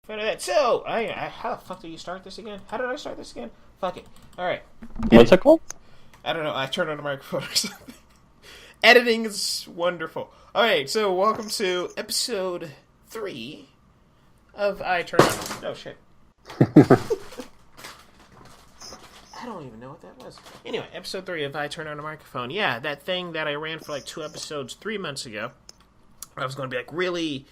So, how the fuck did you start this again? How did I start this again? Fuck it. Alright. What's it called? I don't know. I turned on the microphone or something. Editing is wonderful. Alright, so welcome to episode 3 of I Turn On... Oh, shit. I don't even know what that was. Anyway, episode 3 of I Turn On the Microphone. Yeah, that thing that I ran for like 2 episodes 3 months ago. I was going to be like really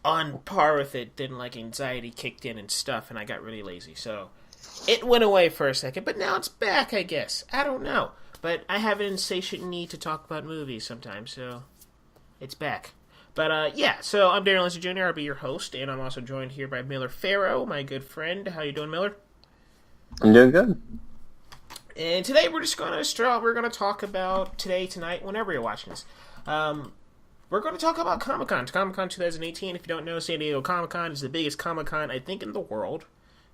on par with it. Then like anxiety kicked in and stuff, and I got really lazy. So it went away for a second, but now it's back, I guess. I don't know. But I have an insatiate need to talk about movies sometimes, so it's back. But yeah, so I'm Darren Lindsay Jr. I'll be your host, and I'm also joined here by Miller Farrow, my good friend. How you doing, Miller? I'm doing good. And today we're just gonna talk about tonight, whenever you're watching this. We're going to talk about Comic-Con. Comic-Con 2018. If you don't know, San Diego Comic-Con is the biggest Comic-Con, I think, in the world.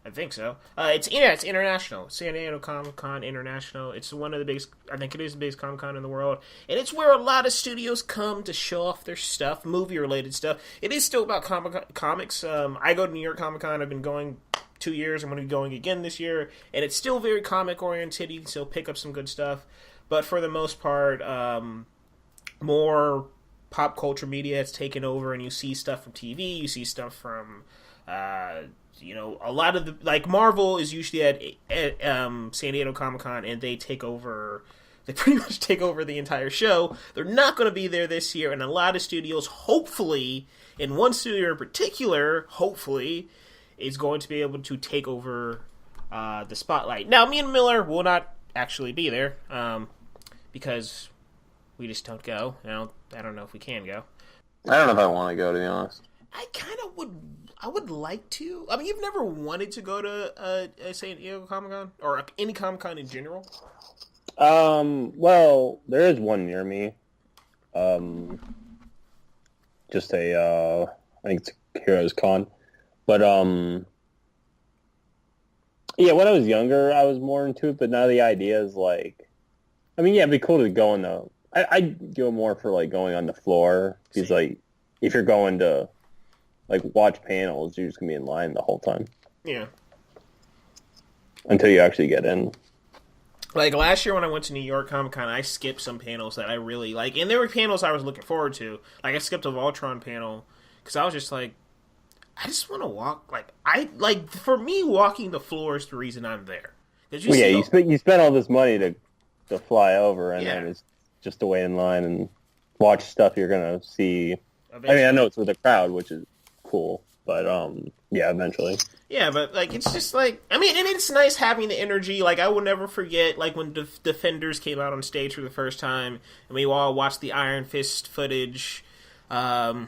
I think so. It's international. San Diego Comic-Con International. It's one of the biggest, I think it is the biggest Comic-Con in the world. And it's where a lot of studios come to show off their stuff, movie-related stuff. It is still about comics. I go to New York Comic-Con. I've been going 2 years. I'm going to be going again this year. And it's still very comic-oriented. You can still pick up some good stuff. But for the most part, more pop culture media has taken over, and you see stuff from TV, you see stuff from, a lot of the, like, Marvel is usually at San Diego Comic-Con, and they pretty much take over the entire show. They're not going to be there this year, and a lot of studios, hopefully, and one studio in particular, hopefully, is going to be able to take over the spotlight. Now, me and Miller will not actually be there, because we just don't go. I don't know if we can go. I don't know if I want to go, to be honest. I kind of would. I would like to. I mean, you've never wanted to go to a San Diego Comic-Con? Or any Comic-Con in general? Well, there is one near me. I think it's Heroes Con. But, yeah, when I was younger, I was more into it, but now the idea is, like, I mean, yeah, it'd be cool to go on the... I'd go more for, like, going on the floor. Because, like, if you're going to, like, watch panels, you're just going to be in line the whole time. Yeah. Until you actually get in. Like, last year when I went to New York Comic-Con, I skipped some panels that I really like. And there were panels I was looking forward to. Like, I skipped a Voltron panel. Because I was just like, I just want to walk. For me, walking the floor is the reason I'm there. You spent all this money to fly over, and then it's just to wait in line and watch stuff you're going to see. Eventually. I mean, I know it's with a crowd, which is cool, but, yeah, eventually. Yeah, but, like, it's just, like, I mean, and it's nice having the energy. Like, I will never forget, like, when Defenders came out on stage for the first time, and we all watched the Iron Fist footage, and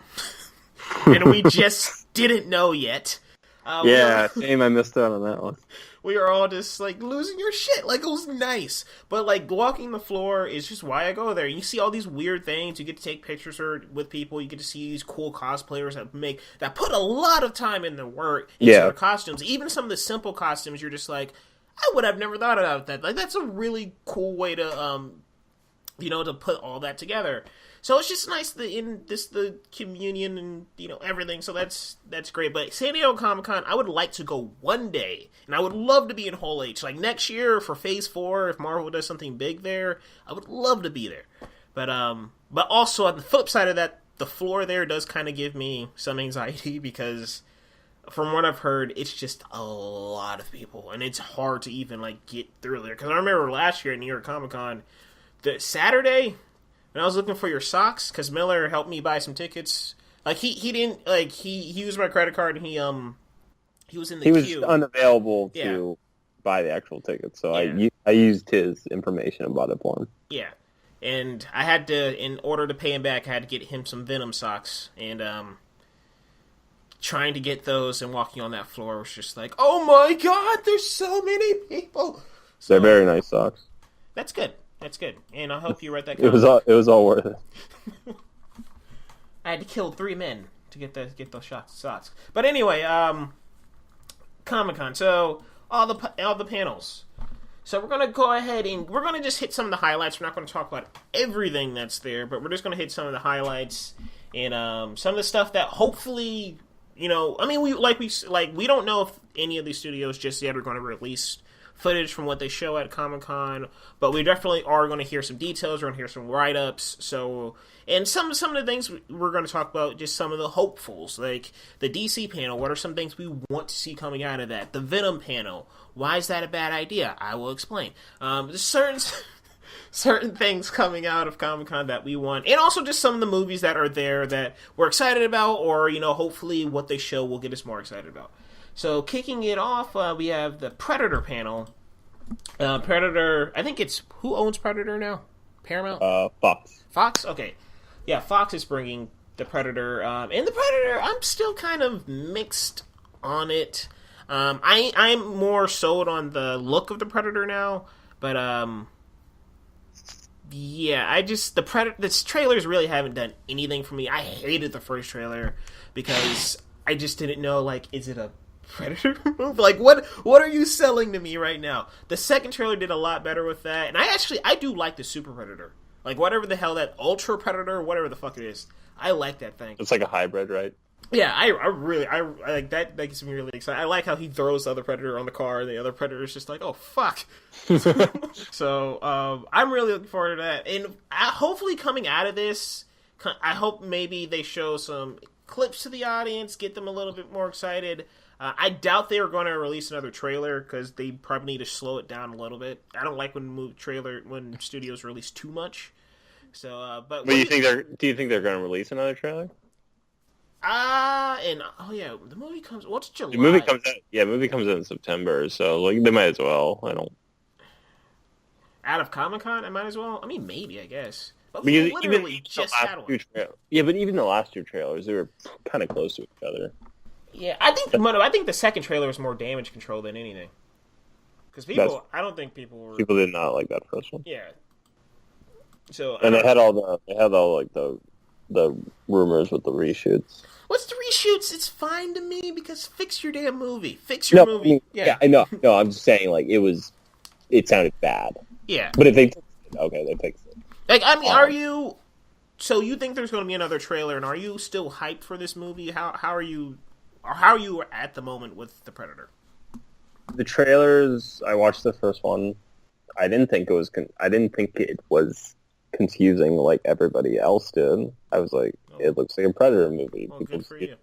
we just didn't know yet. Shame I missed out on that one. We were all just, like, losing your shit. Like, it was nice. But, like, walking the floor is just why I go there. You see all these weird things. You get to take pictures with people. You get to see these cool cosplayers that put a lot of time in their work into their costumes. Even some of the simple costumes, you're just like, I would have never thought about that. Like, that's a really cool way to, to put all that together. So it's just nice the communion and, everything. So that's great. But San Diego Comic-Con, I would like to go one day. And I would love to be in Hall H. Like next year for Phase 4, if Marvel does something big there, I would love to be there. But also on the flip side of that, the floor there does kind of give me some anxiety because from what I've heard, it's just a lot of people. And it's hard to even like get through there. Because I remember last year at New York Comic-Con, the Saturday... when I was looking for your socks, because Miller helped me buy some tickets. Like he didn't like he used my credit card and he was in the queue. He was unavailable to buy the actual tickets, so I used his information and bought it for him. Yeah, and I had to, in order to pay him back, I had to get him some Venom socks, and trying to get those and walking on that floor was just like, oh my god, there's so many people. So, they're very nice socks. That's good. That's good, and I'll help you write that. It was all worth it. I had to kill 3 men to get those socks. But anyway, Comic-Con. So all the panels. So we're gonna go ahead and we're gonna just hit some of the highlights. We're not gonna talk about everything that's there, but we're just gonna hit some of the highlights and some of the stuff that hopefully I mean, we don't know if any of these studios just yet are going to release footage from what they show at Comic-Con, but we definitely are going to hear some details. We're going to hear some write-ups. So, and some of the things we're going to talk about, just some of the hopefuls, like the DC panel. What are some things we want to see coming out of that? The Venom panel. Why is that a bad idea? I will explain. There's certain things coming out of Comic-Con that we want, and also just some of the movies that are there that we're excited about, or hopefully what they show will get us more excited about. So kicking it off, we have the Predator panel. Predator, I think it's, who owns Predator now? Paramount? Fox. Fox? Okay. Yeah, Fox is bringing the Predator. And the Predator, I'm still kind of mixed on it. I'm more sold on the look of the Predator now, but yeah, the trailers really haven't done anything for me. I hated the first trailer because I just didn't know, like, is it a Predator movie? Like, what are you selling to me right now? The second trailer did a lot better with that, and I do like the Super Predator. Like, whatever the hell that Ultra Predator, whatever the fuck it is, I like that thing. It's like a hybrid, right? Yeah, I really like that. That gets me really excited. I like how he throws the other Predator on the car, and the other Predator is just like, oh fuck. So I'm really looking forward to that, and hopefully coming out of this, I hope maybe they show some clips to the audience, get them a little bit more excited. I doubt they are going to release another trailer because they probably need to slow it down a little bit. I don't like when studios release too much. So, but do you think they're going to release another trailer? The movie comes. What's July? The movie comes out. Yeah, movie comes out in September, so like they might as well. I don't. Out of Comic-Con, I might as well. I mean, maybe, I guess. But we literally just had one. Yeah, but even the last two trailers, they were kind of close to each other. Yeah, I think the second trailer was more damage control than anything. Because I don't think people did not like that first one. Yeah. So and they had all the rumors with the reshoots. What's the reshoots? It's fine to me because fix your damn movie. Fix your movie. I mean, yeah, I know. No, I'm just saying, like, it sounded bad. Yeah. But if they fixed it, okay, they fixed it. Like, I mean, so you think there's going to be another trailer, and are you still hyped for this movie? How are you at the moment with the Predator? The trailers, I watched the first one. I didn't think it was confusing like everybody else did. I was like, It looks like a Predator movie. Well, good for you.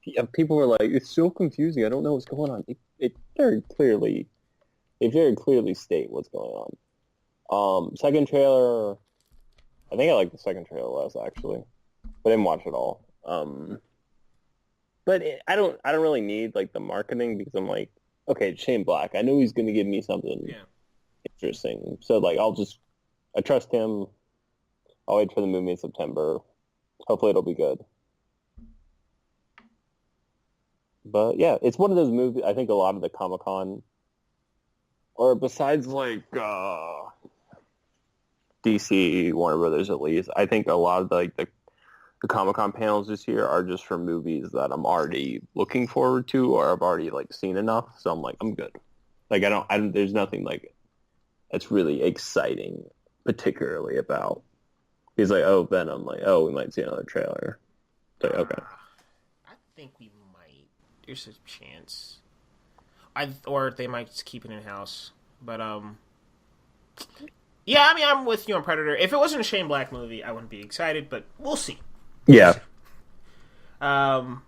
Yeah, people were like, it's so confusing. I don't know what's going on. They very clearly state what's going on. Second trailer, I think I liked the second trailer less actually, but I didn't watch it all. But I don't really need like the marketing because I'm like, okay, it's Shane Black. I know he's going to give me something interesting. So like, I trust him. I'll wait for the movie in September. Hopefully it'll be good. But yeah, it's one of those movies. I think a lot of the Comic-Con, or besides like DC, Warner Brothers at least, I think a lot of the Comic-Con panels this year are just for movies that I'm already looking forward to or I've already like seen enough. So I'm like, I'm good. Like I don't there's nothing like that's really exciting, particularly about. He's like, oh, Venom. Like, oh, we might see another trailer. It's like, okay. I think we might. There's a chance. Or they might just keep it in-house. But, yeah, I mean, I'm with you on Predator. If it wasn't a Shane Black movie, I wouldn't be excited, but we'll see. Yeah. Do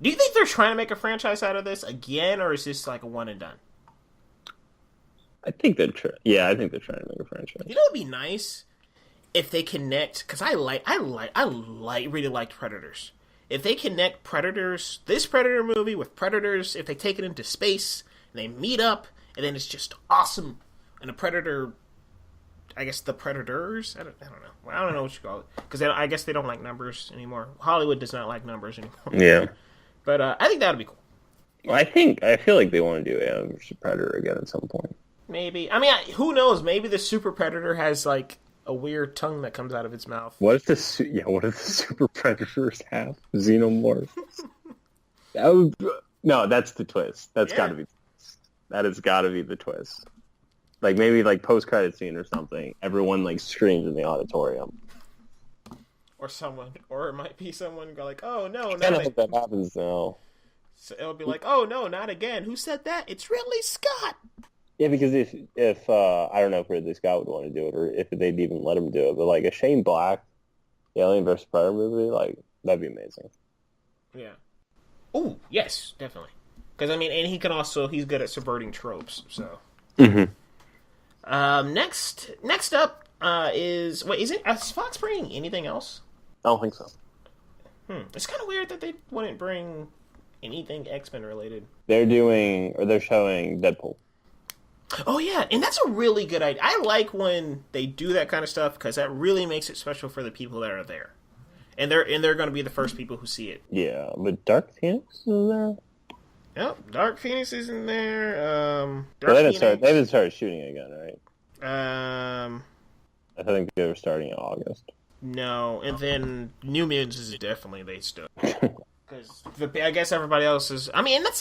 you think they're trying to make a franchise out of this again, or is this like a one and done? I think they're trying to make a franchise. You know what would be nice? If they connect, because I really liked Predators. If they connect Predators, this Predator movie with Predators, if they take it into space and they meet up, and then it's just awesome, and the Predator, I guess the Predators, I don't know. I don't know what you call it, because I guess they don't like numbers anymore. Hollywood does not like numbers anymore. Yeah, but I think that would be cool. Well, I feel like they want to do Alien vs. Predator again at some point. Maybe. I mean, who knows? Maybe the Super Predator has like a weird tongue that comes out of its mouth. What if the Super Predators have xenomorphs? No, that's the twist. That's got to be. That has got to be the twist. Like maybe like post-credit scene or something. Everyone like screams in the auditorium. or it might be someone go like, oh no, I not don't think that happens now. So it'll be like, oh no, not again. Who said that? It's Ridley Scott. Yeah, because if I don't know if Ridley Scott would want to do it or if they'd even let him do it, but like a Shane Black Alien vs. Predator movie, like that'd be amazing. Yeah. Oh yes, definitely. Because I mean, and he's good at subverting tropes. So. Mm-hmm. Next up is Fox bringing anything else? I don't think so. It's kind of weird that they wouldn't bring anything X-Men related. They're showing Deadpool. Oh yeah, and that's a really good idea. I like when they do that kind of stuff because that really makes it special for the people that are there, and they're going to be the first people who see it. Yeah, but Dark Phoenix is there. Yep, Dark Phoenix is in there. They haven't started shooting again, right? I think they were starting in August. No, and then New Mutants is definitely they still because I guess everybody else is. I mean, that's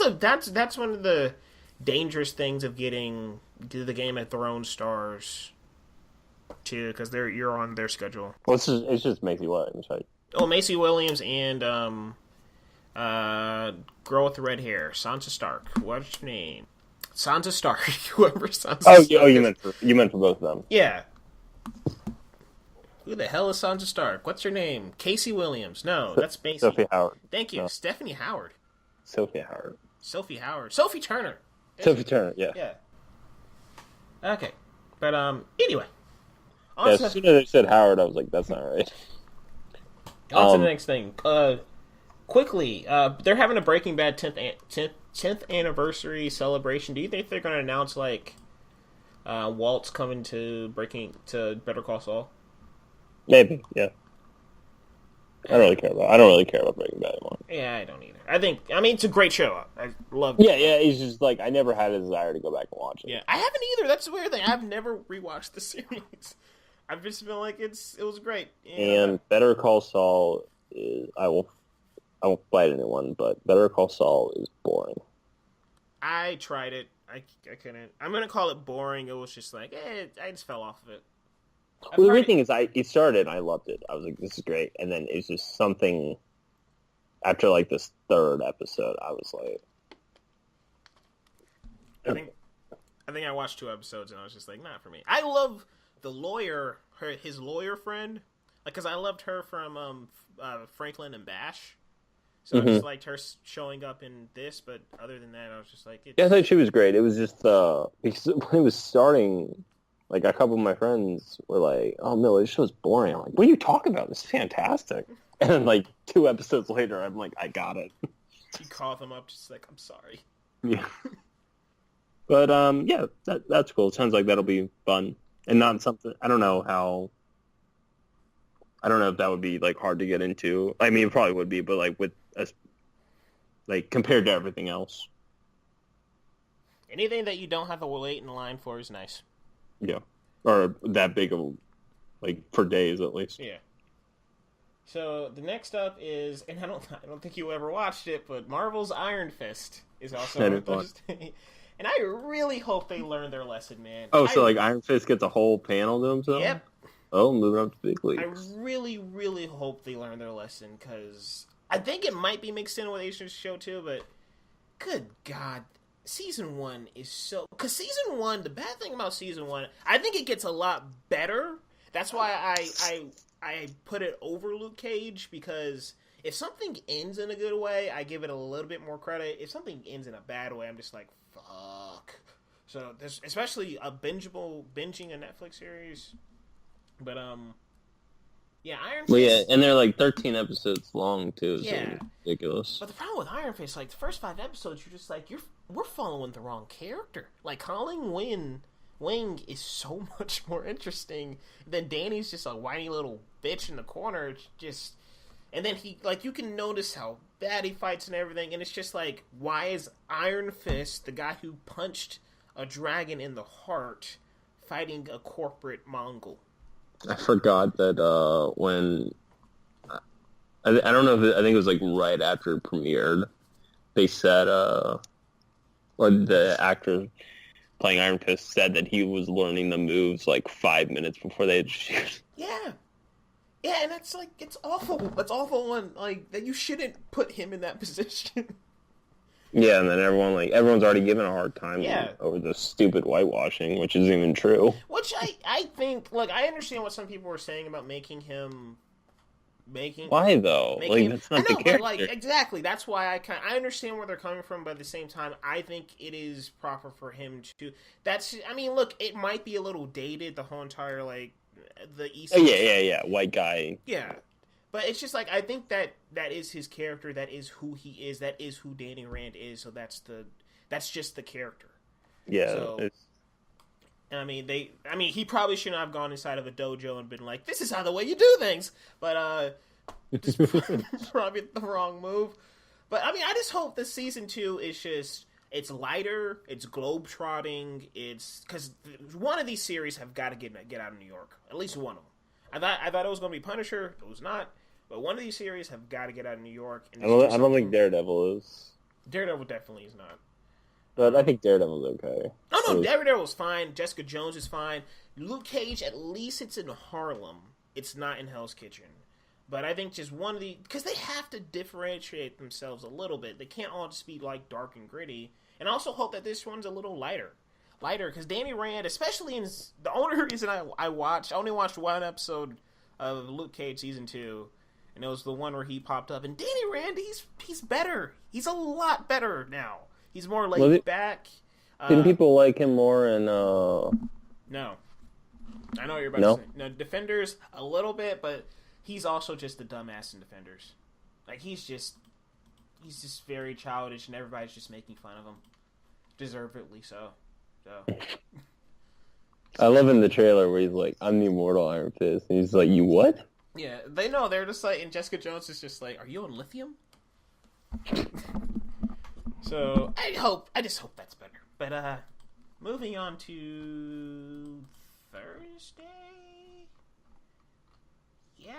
one of the dangerous things of getting the Game of Thrones stars too, because you're on their schedule. Well, it's just Macy Williams, right? Oh, Macy Williams and girl with the red hair, Sansa Stark. What's her name? Sansa Stark. Whoever Sansa. Stark you meant for both of them. Yeah. Who the hell is Sansa Stark? What's her name? Casey Williams. No, that's Macy. Sophie Howard. Thank you, No. Stephanie Howard. Sophie Howard. Sophie Howard. Sophie Turner. Sophie Turner. Yeah. Yeah. Okay, but anyway. As soon as they said Howard, I was like, that's not right. On to the next thing. Quickly, they're having a Breaking Bad 10th anniversary celebration. Do you think they're going to announce like Walt's coming to Better Call Saul? Maybe, yeah. I don't really care about Breaking Bad anymore. Yeah, I don't either. I mean, it's a great show. I love it. Yeah, it's just like I never had a desire to go back and watch it. Yeah, I haven't either. That's the weird thing. I've never rewatched the series. I've just feel like it was great. And Better Call Saul is I won't fight anyone, but Better Call Saul is boring. I tried it. I couldn't. I'm gonna call it boring. It was just like, I just fell off of it. Well, the great thing is, it started, and I loved it. I was like, this is great. And then it's just something, after like this third episode, I was like... I think I watched 2 episodes, and I was just like, not for me. I love the lawyer, his lawyer friend, like, because I loved her from Franklin and Bash. So I just liked her showing up in this, but other than that, I was just like... Yeah, I thought she was great. It was just, because when it was starting... Like, a couple of my friends were like, oh, Miller, this show's boring. I'm like, what are you talking about? This is fantastic. And then, like, 2 episodes later, I'm like, I got it. You call them up, just like, I'm sorry. Yeah. But, yeah, that's cool. It sounds like that'll be fun. And not something, I don't know if that would be, like, hard to get into. I mean, it probably would be, but, like, compared to everything else. Anything that you don't have to wait in line for is nice. Yeah. Or that big of, like, for days at least. Yeah. So the next up is, and I don't think you ever watched it, but Marvel's Iron Fist is also on Thursday. And I really hope they learn their lesson, man. Oh, so like Iron Fist gets a whole panel to himself? Yep. Oh, moving up to big leagues. I really, really hope they learn their lesson, because I think it might be mixed in with Asian's show too, but good God. Season 1 is so... Because Season 1, the bad thing about Season 1, I think it gets a lot better. That's why I put it over Luke Cage, because if something ends in a good way, I give it a little bit more credit. If something ends in a bad way, I'm just like, fuck. So, there's especially binging a Netflix series. But, yeah, Iron Fist... Well, yeah, and they're like 13 episodes long, too. So yeah. Ridiculous. But the problem with Iron Fist, like, the first 5 episodes, you're just like, we're following the wrong character. Like, Colin Wing is so much more interesting than Danny's just a whiny little bitch in the corner. It's just... And then he, like, you can notice how bad he fights and everything, and it's just like, why is Iron Fist, the guy who punched a dragon in the heart, fighting a corporate Mongol? I forgot that when... I don't know if I think it was like right after it premiered, they said, or the actor playing Iron Fist said that he was learning the moves like 5 minutes before they had shoot. Yeah. Yeah, and that's like, it's awful. That's awful, and like that you shouldn't put him in that position. Yeah, and then everyone's already given a hard time Yeah. over the stupid whitewashing, which isn't even true. Which I think, look, I understand what some people were saying about making him Why though? Like, that's not the character. but like exactly, that's why I understand where they're coming from, but at the same time, I think it is proper for him to. I mean, look, it might be a little dated, the whole entire like the East. Yeah, white guy. Yeah, but it's just like I think that is his character, that is who he is, that is who Danny Rand is. So that's just the character. Yeah. So, and I mean, he probably shouldn't have gone inside of a dojo and been like, "This is how the way you do things." But it's probably the wrong move. But I mean, I just hope this season 2 is just it's lighter, it's globetrotting, it's because one of these series have got to get out of New York. At least one of them. I thought it was going to be Punisher. It was not. But one of these series have got to get out of New York. And I don't think Daredevil is. Daredevil definitely is not. But I think Daredevil's okay. Oh no, Daredevil's fine. Jessica Jones is fine. Luke Cage, at least it's in Harlem. It's not in Hell's Kitchen. But I think just one of the... Because they have to differentiate themselves a little bit. They can't all just be, like, dark and gritty. And I also hope that this one's a little lighter. Because Danny Rand, especially in... The only reason I only watched one episode of Luke Cage Season 2. And it was the one where he popped up. And Danny Rand, he's better. He's a lot better now. He's more laid back. Didn't people like him more in... No. I know what you're about to say. No, Defenders, a little bit, but... He's also just the dumbass in Defenders. Like, he's just very childish, and everybody's just making fun of him. Deservedly so. I love in the trailer where he's like, I'm the immortal Iron Fist. And he's like, you what? Yeah, they know. They're just like, and Jessica Jones is just like, are you on lithium? So, I just hope that's better. But, moving on to Thursday? Yeah.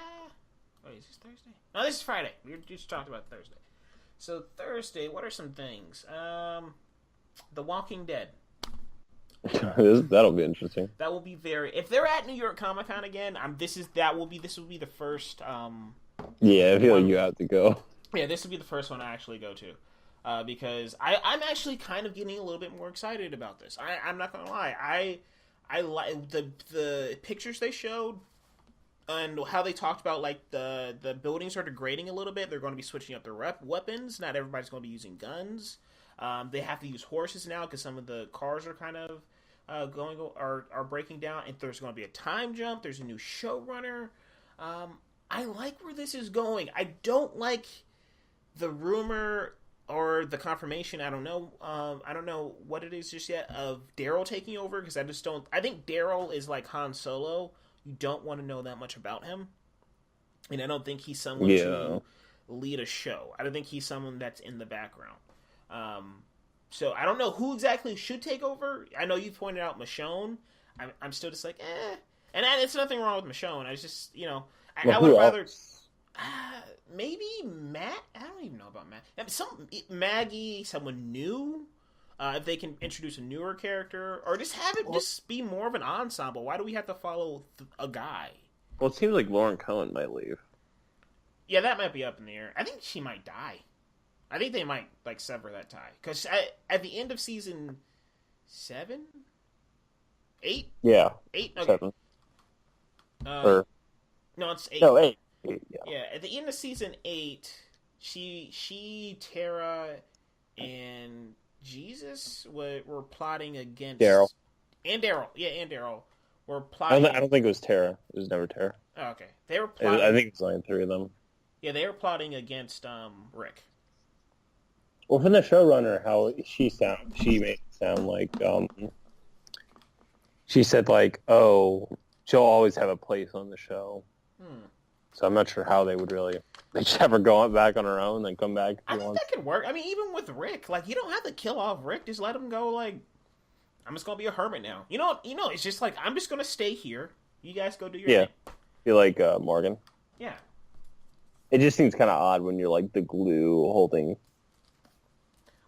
Wait, is this Thursday? No, this is Friday. We just talked about Thursday. So Thursday, what are some things? The Walking Dead. That'll be interesting. That will be if they're at New York Comic Con again, this will be the first. Yeah, I feel like you have to go. Yeah, this will be the first one I actually go to, because I'm actually kind of getting a little bit more excited about this. I'm not gonna lie. I like the pictures they showed. And how they talked about, like, the buildings are degrading a little bit. They're going to be switching up their weapons. Not everybody's going to be using guns. They have to use horses now because some of the cars are kind of are breaking down. And there's going to be a time jump. There's a new showrunner. I like where this is going. I don't like the rumor or the confirmation. I don't know. I don't know what it is just yet of Daryl taking over, because I just don't. I think Daryl is like Han Solo. You don't want to know that much about him. And I don't think he's someone to lead a show. I don't think he's someone that's in the background. So I don't know who exactly should take over. I know you pointed out Michonne. I'm still just like, eh. And it's nothing wrong with Michonne. I was just, I would rather... maybe Matt? I don't even know about Matt. Maggie, someone new... if they can introduce a newer character, or just have it just be more of an ensemble. Why do we have to follow a guy? Well, it seems like Lauren Cohen might leave. Yeah, that might be up in the air. I think she might die. I think they might, like, sever that tie. Because at the end of season 7? 8? Yeah. 8? Okay. 7. No, it's 8. No, 8. Yeah, at the end of season 8, she Tara, and... Jesus were plotting against Daryl. And Daryl were plotting. I don't think it was Tara. It was never Tara. Oh, okay, they were plotting. I think it's like 3 of them. Yeah, they were plotting against Rick. Well, from the showrunner, how she made it sound like she said like, oh, she'll always have a place on the show. So I'm not sure how they would really. They just have her go back on her own, then come back. I think that could work. I mean, even with Rick, like, you don't have to kill off Rick. Just let him go. Like, I'm just gonna be a hermit now. You know. It's just like, I'm just gonna stay here. You guys go do your thing. Feel like Morgan. Yeah. It just seems kind of odd when you're like the glue holding.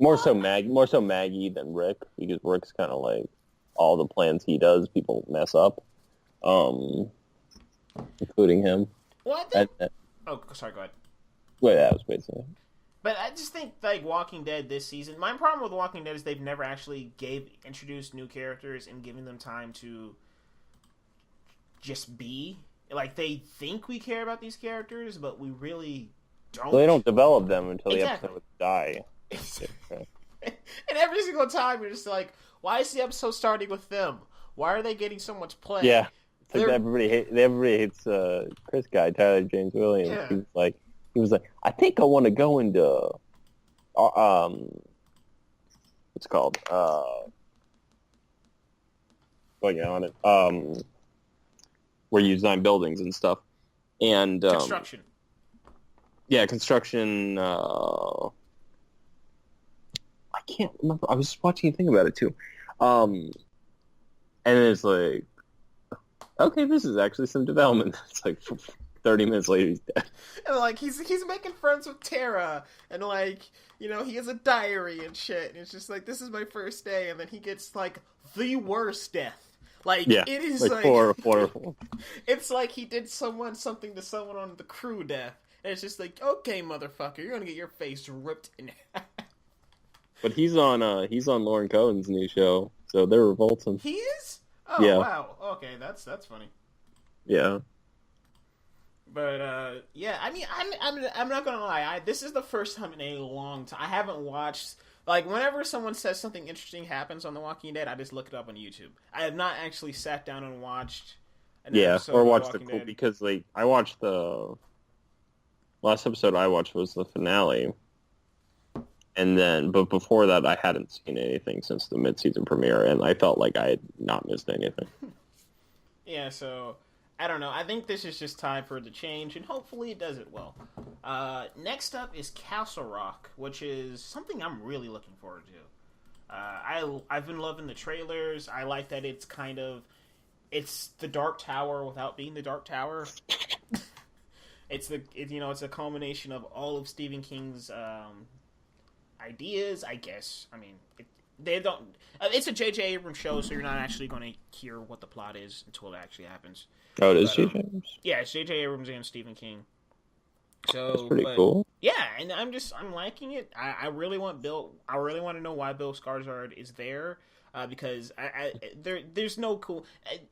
More so Maggie than Rick, because Rick's kind of like all the plans he does, people mess up, including him. Well, I think... And, oh, sorry, go ahead. well, yeah, I was basically. But I just think, like, Walking Dead this season... My problem with Walking Dead is they've never actually introduced new characters and giving them time to just be. Like, they think we care about these characters, but we really don't. So they don't develop them until Exactly. the episode die. And every single time, you're just like, why is the episode starting with them? Why are they getting so much play? Yeah. It's like everybody hates Chris guy, Tyler James Williams. Yeah. He was like, I think I want to go into what's it called? On it. Where you design buildings and stuff. And Construction. Yeah, construction. I can't remember. I was just watching a thing about it too. And it's like, okay, this is actually some development. It's like 30 minutes later, he's dead. And like he's making friends with Tara, and like he has a diary and shit. And it's just like, this is my first day, and then he gets like the worst death. Like, yeah, it is like horrible. It's like he did something to someone on the crew death. And it's just like, okay, motherfucker, you're gonna get your face ripped in half. But he's on Lauren Cohen's new show, so they're revolting. He is? Oh, yeah. Wow. Okay, that's funny. Yeah. But yeah, I mean, I'm not gonna lie. This is the first time in a long time I haven't watched. Like, whenever someone says something interesting happens on The Walking Dead, I just look it up on YouTube. I have not actually sat down and watched an episode or of watched The Walking Dead. because like I watched the last episode I watched was the finale, but before that I hadn't seen anything since the mid-season premiere, and I felt like I had not missed anything. Yeah, so I don't know. I think this is just time for the change, and hopefully it does it well. Next up is Castle Rock, which is something I'm really looking forward to. I've been loving the trailers. I like that it's it's the Dark Tower without being the Dark Tower. It's a culmination of all of Stephen King's ideas, I guess. I mean, it's a J.J. Abrams show, so you're not actually going to hear what the plot is until it actually happens. Oh, it is J.J. Abrams? Yeah, it's J.J. Abrams and Stephen King. So that's pretty cool. Yeah, and I'm liking it. I really want to know why Bill Skarsgård is there, because there's no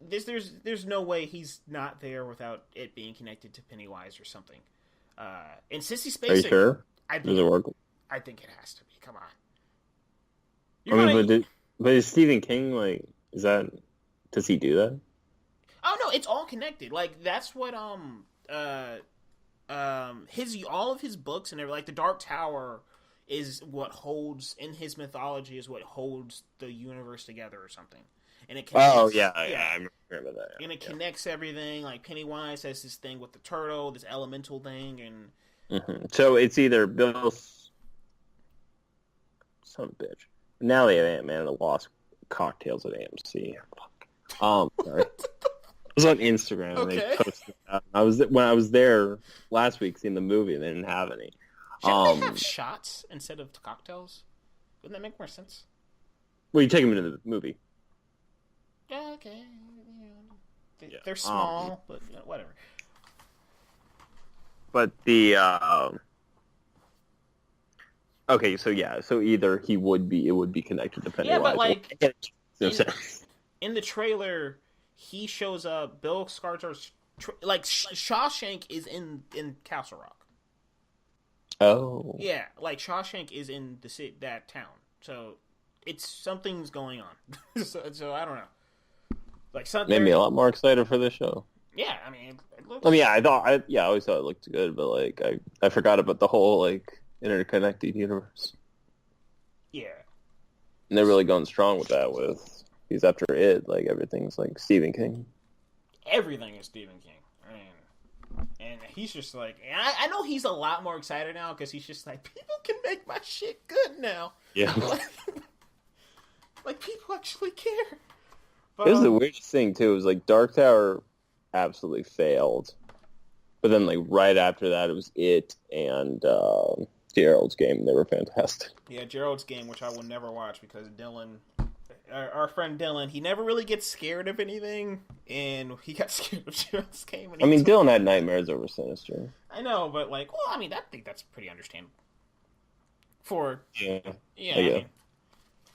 there's no way he's not there without it being connected to Pennywise or something. And Sissy Spacek. Are you sure? Does it work? I think it has to be. Come on. But is Stephen King like? Does he do that? Oh no, it's all connected. Like, that's what all of his books and everything, like the Dark Tower is what holds in his mythology is what holds the universe together or something. And it connects, I remember that. Yeah. And it connects everything. Like Pennywise has this thing with the turtle, this elemental thing, and so it's either Bill's son of a bitch. Now they have Ant-Man and the Lost Cocktails at AMC. Sorry. It was on Instagram. Okay. They posted that. When I was there last week seeing the movie, they didn't have any. Shouldn't they have shots instead of cocktails? Wouldn't that make more sense? Well, you take them into the movie. Yeah, okay. They're small, but whatever. But the okay, so either it would be connected to Pennywise. Yeah, but like sense. In the trailer, he shows up. Bill Skarsgård's Shawshank is in Castle Rock. Oh. Yeah, like Shawshank is in that town. So something's going on. so I don't know. Like something made me a lot more excited for this show. Yeah, I mean, it looks... I always thought it looked good, but like I forgot about the whole like interconnected universe. Yeah. And they're really going strong with that. He's after it, like everything's like Stephen King. Everything is Stephen King. I mean, and he's just like, and I know he's a lot more excited now because he's just like, people can make my shit good now. Yeah. Like people actually care. But, it was the weirdest thing too. It was like Dark Tower absolutely failed, but then like right after that, it was it and Gerald's Game. They were fantastic. Yeah, Gerald's Game, which I will never watch because Dylan our friend Dylan, he never really gets scared of anything, and he got scared of Gerald's Game. I mean, Dylan had nightmares over Sinister. I know, but like, well, I mean, I think that's pretty understandable. Yeah, I mean,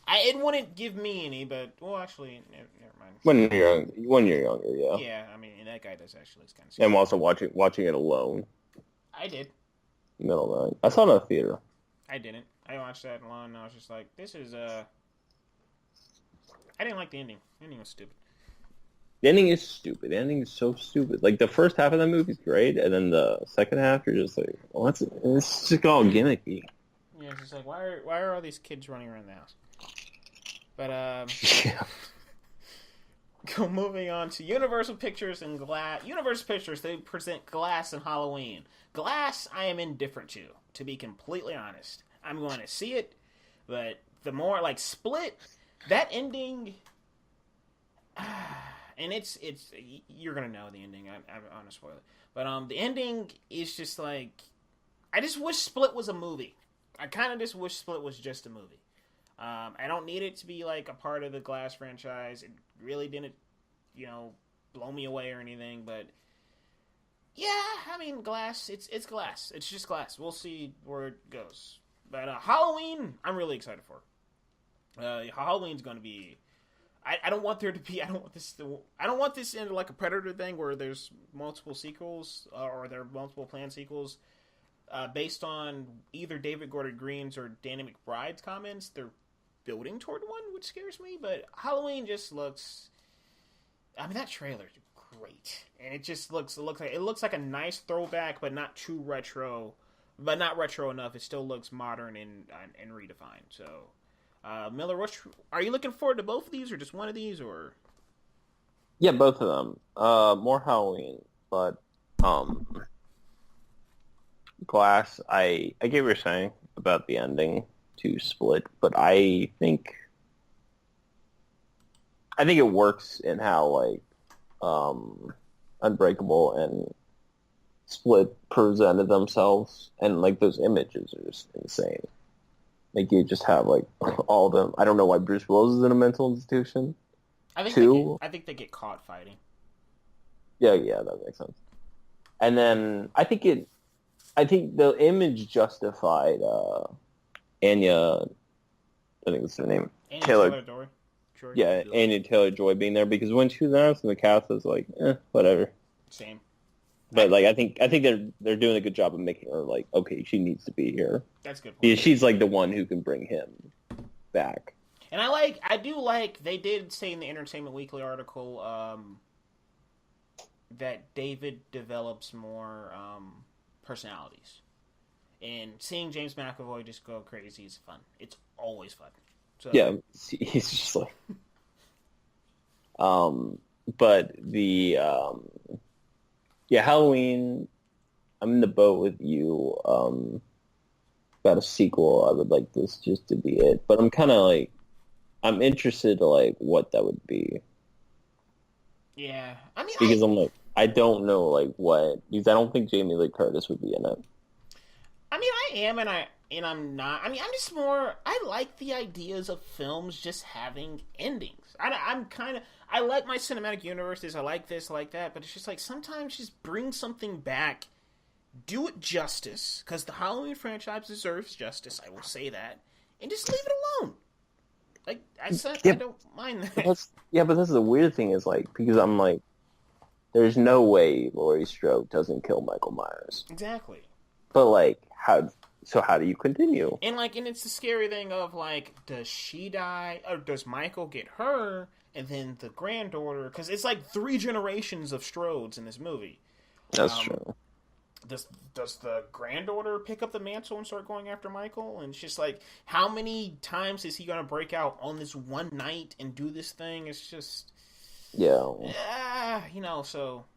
it wouldn't give me any, but well, actually, never mind. When you're younger, yeah. Yeah, I mean, that guy does actually is kind of scary. And also watching it alone. I did. Middle of the night. I saw it in the theater. I didn't. I watched that alone, and I was just like, this is I didn't like the ending. The ending was stupid. The ending is stupid. The ending is so stupid. Like, the first half of that movie is great, and then the second half, you're just like, well, it's just all gimmicky. Yeah, it's just like, why are all these kids running around the house? But, Yeah. Go moving on to Universal Pictures and Glass. Universal Pictures, they present Glass and Halloween. Glass, I am indifferent to be completely honest. I'm going to see it, but the more, like, Split, that ending, and it's you're going to know the ending, I'm going to spoil it, but the ending is just like, I just wish Split was a movie. I kind of just wish Split was just a movie. I don't need it to be like a part of the Glass franchise. It really didn't, blow me away or anything. But yeah, I mean, Glass. It's Glass. It's just Glass. We'll see where it goes. But Halloween, I'm really excited for. Halloween's going to be. I don't want there to be. I don't want this into like a Predator thing where there's multiple sequels or there are multiple planned sequels. Based on either David Gordon Green's or Danny McBride's comments, they're building toward one, which scares me. But Halloween just looks. I mean, that trailer's great, and it just looks like a nice throwback, but not too retro, but not retro enough. It still looks modern and redefined. So, Miller, are you looking forward to both of these, or just one of these, or? Yeah, both of them. More Halloween, but Glass, I get what you're saying about the ending to Split, but I think it works in how like Unbreakable and Split presented themselves, and like those images are just insane. Like you just have like all of them. I don't know why Bruce Willis is in a mental institution. I think they get caught fighting. Yeah, that makes sense. And then I think the image justified Anya, I think that's her name. Anya Taylor-Joy. Yeah, Anya Taylor-Joy being there, because when she was announced in the cast, I was like, whatever. Same. But I think they're doing a good job of making her like, okay, she needs to be here. That's good. Yeah, she's like the one who can bring him back. And I do like they did say in the Entertainment Weekly article that David develops more personalities, and seeing James McAvoy just go crazy is fun. It's always fun. So, yeah, he's just like, but the Halloween, I'm in the boat with you about a sequel. I would like this just to be it, but I'm kind of like, I'm interested to like what that would be. Yeah, I mean, because I'm like, I don't know like what, because I don't think Jamie Lee Curtis would be in it. I mean, I am, and I'm not. I mean, I'm just more. I like the ideas of films just having endings. I like my cinematic universes. I like this, I like that, but it's just like sometimes just bring something back, do it justice, because the Halloween franchise deserves justice. I will say that, and just leave it alone. Like I said, I don't mind that. But this is the weird thing is like, because I'm like, there's no way Laurie Strode doesn't kill Michael Myers. Exactly. But like, how do you continue? And it's the scary thing of like, does she die, or does Michael get her, and then the granddaughter? Because it's like 3 generations of Strodes in this movie. That's true. Does the granddaughter pick up the mantle and start going after Michael? And it's just like, how many times is he going to break out on this one night and do this thing? It's just, So,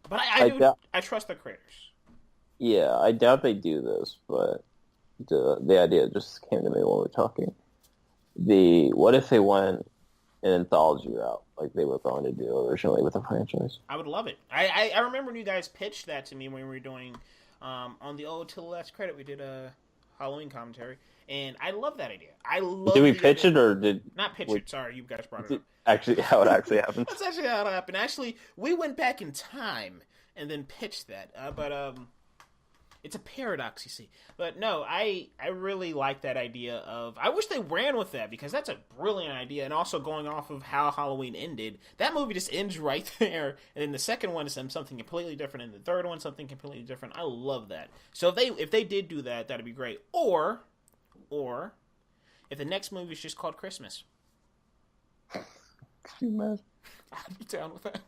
but I trust the creators. Yeah, I doubt they do this, but the idea just came to me when we were talking. What if they went an anthology route like they were going to do originally with the franchise? I would love it. I remember when you guys pitched that to me when we were doing on the Till the Last Credit, we did a Halloween commentary, and I love that idea. I love. Did we pitch it or did not pitch it? Sorry, you guys brought it up. Actually, how it actually happened? That's actually how it happened. Actually, we went back in time and then pitched that, but it's a paradox, you see. But no, I really like that idea of... I wish they ran with that, because that's a brilliant idea. And also going off of how Halloween ended, that movie just ends right there. And then the second one is something completely different, and the third one something completely different. I love that. So if they did do that, that'd be great. Or if the next movie is just called Christmas. Too mad. I'd be down with that.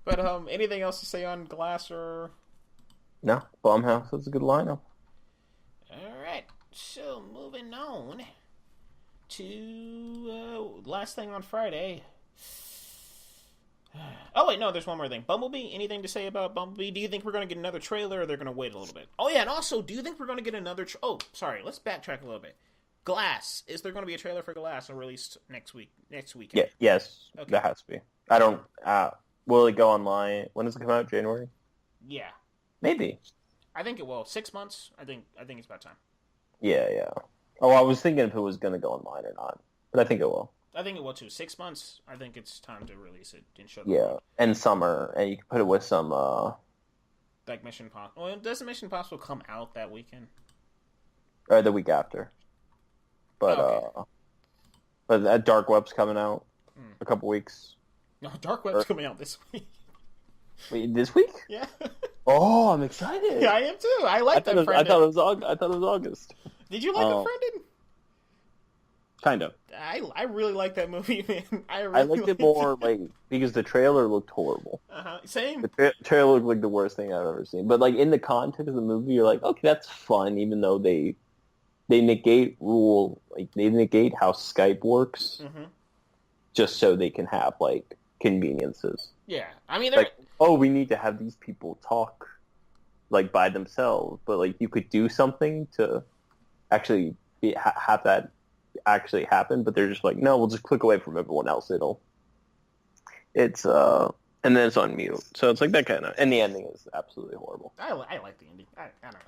But anything else to say on Glass or? No, Blumhouse. That's a good lineup. All right, so moving on to last thing on Friday. Oh wait, no, there's one more thing. Bumblebee. Anything to say about Bumblebee? Do you think we're going to get another trailer, or they're going to wait a little bit? Oh yeah, and also, do you think we're going to get another? Oh, sorry. Let's backtrack a little bit. Glass. Is there going to be a trailer for Glass released next week? Next weekend? Yeah. Yes. Okay. That has to be. I don't. Will it go online? When does it come out? January? Yeah. Maybe. I think it will. 6 months. I think it's about time. Yeah. Oh, I was thinking if it was going to go online or not, but I think it will. I think it will too. 6 months. I think it's time to release it and show. Yeah, and summer, and you can put it with some. Like Mission Impossible. Well, doesn't Mission Impossible come out that weekend? Or the week after. But but Dark Web's coming out a couple weeks. No, Dark Web's coming out this week. Wait, this week? Yeah. Oh, I'm excited. Yeah, I am too. I like that. I thought it was August. Did you like Unfriended? Kind of. I really like that movie, man. I liked it more because the trailer looked horrible. Same. The trailer looked like the worst thing I've ever seen. But in the context of the movie, you're like, okay, that's fun, even though they negate they negate how Skype works, just so they can have conveniences. Yeah, I mean, we need to have these people talk by themselves, but you could do something to actually have that actually happen. But they're just no, we'll just click away from everyone else. It's and then it's on mute, so it's that kind of. And the ending is absolutely horrible. I like the ending. I don't know.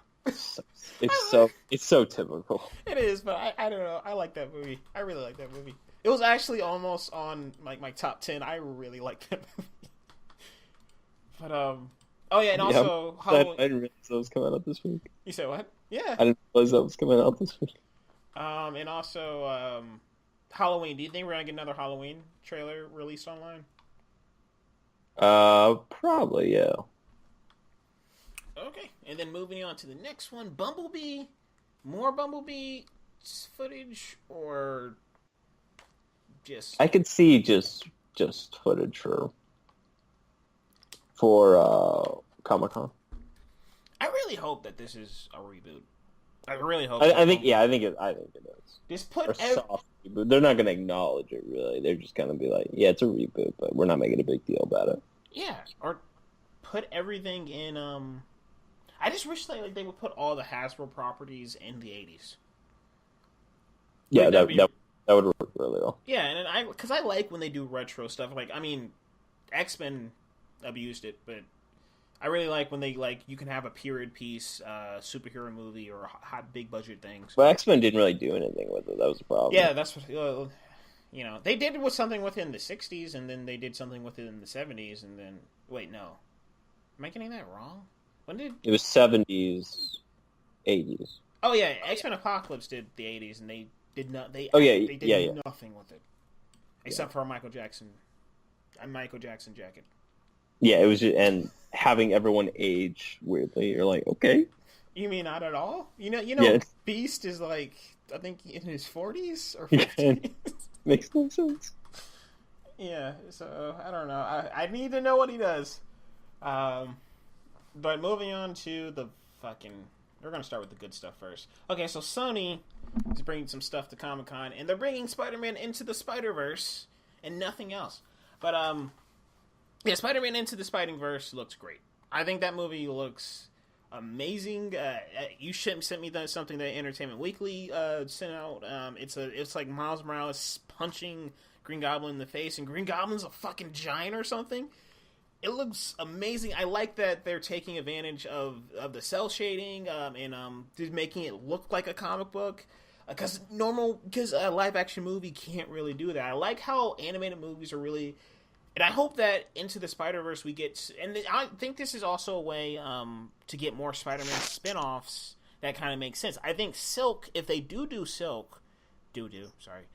It's so typical. It is, but I don't know. I like that movie. I really like that movie. It was actually almost on my top 10. I really like that movie. But oh yeah, and also Halloween. I didn't realize that was coming out this week. You said what? Yeah. I didn't realize that was coming out this week. And also Halloween. Do you think we're gonna get another Halloween trailer released online? Probably, yeah. Okay, and then moving on to the next one, Bumblebee. More Bumblebee footage, or just... I could see just footage for Comic-Con. I really hope that this is a reboot. I really hope. I think it is. Just put soft reboot. They're not going to acknowledge it, really. They're just going to be like, yeah, it's a reboot, but we're not making a big deal about it. Yeah, or put everything in. I just wish they would put all the Hasbro properties in the 80s. Yeah, that would work really well. Yeah, and because I like when they do retro stuff. X-Men abused it, but I really like when they you can have a period piece superhero movie or hot big budget things. Well, X-Men didn't really do anything with it. That was the problem. Yeah, that's what they did with something within the 60s, and then they did something with it in the 70s, and then wait, no, am I getting that wrong? When did it was 70s, 80s? Oh yeah, X-Men Apocalypse did the 80s, and they did not. They did nothing with it except for a Michael Jackson jacket. Yeah, it was and having everyone age weirdly. You're like, okay. You mean not at all? Yeah. Beast is I think in his 40s or 50s. Yeah, makes no sense. Yeah, so I don't know. I need to know what he does. But moving on to the we're going to start with the good stuff first. Okay, so Sony is bringing some stuff to Comic-Con, and they're bringing Spider-Man Into the Spider-Verse and nothing else. But, yeah, Spider-Man Into the Spider-Verse looks great. I think that movie looks amazing. You sent me something that Entertainment Weekly sent out. It's like Miles Morales punching Green Goblin in the face, and Green Goblin's a fucking giant or something. It looks amazing. I like that they're taking advantage of the cell shading and just making it look like a comic book. Because a live action movie can't really do that. I like how animated movies are really, and I hope that Into the Spider-Verse we get, and I think this is also a way to get more Spider-Man spin-offs that kind of makes sense. I think Silk, if they do Silk, sorry,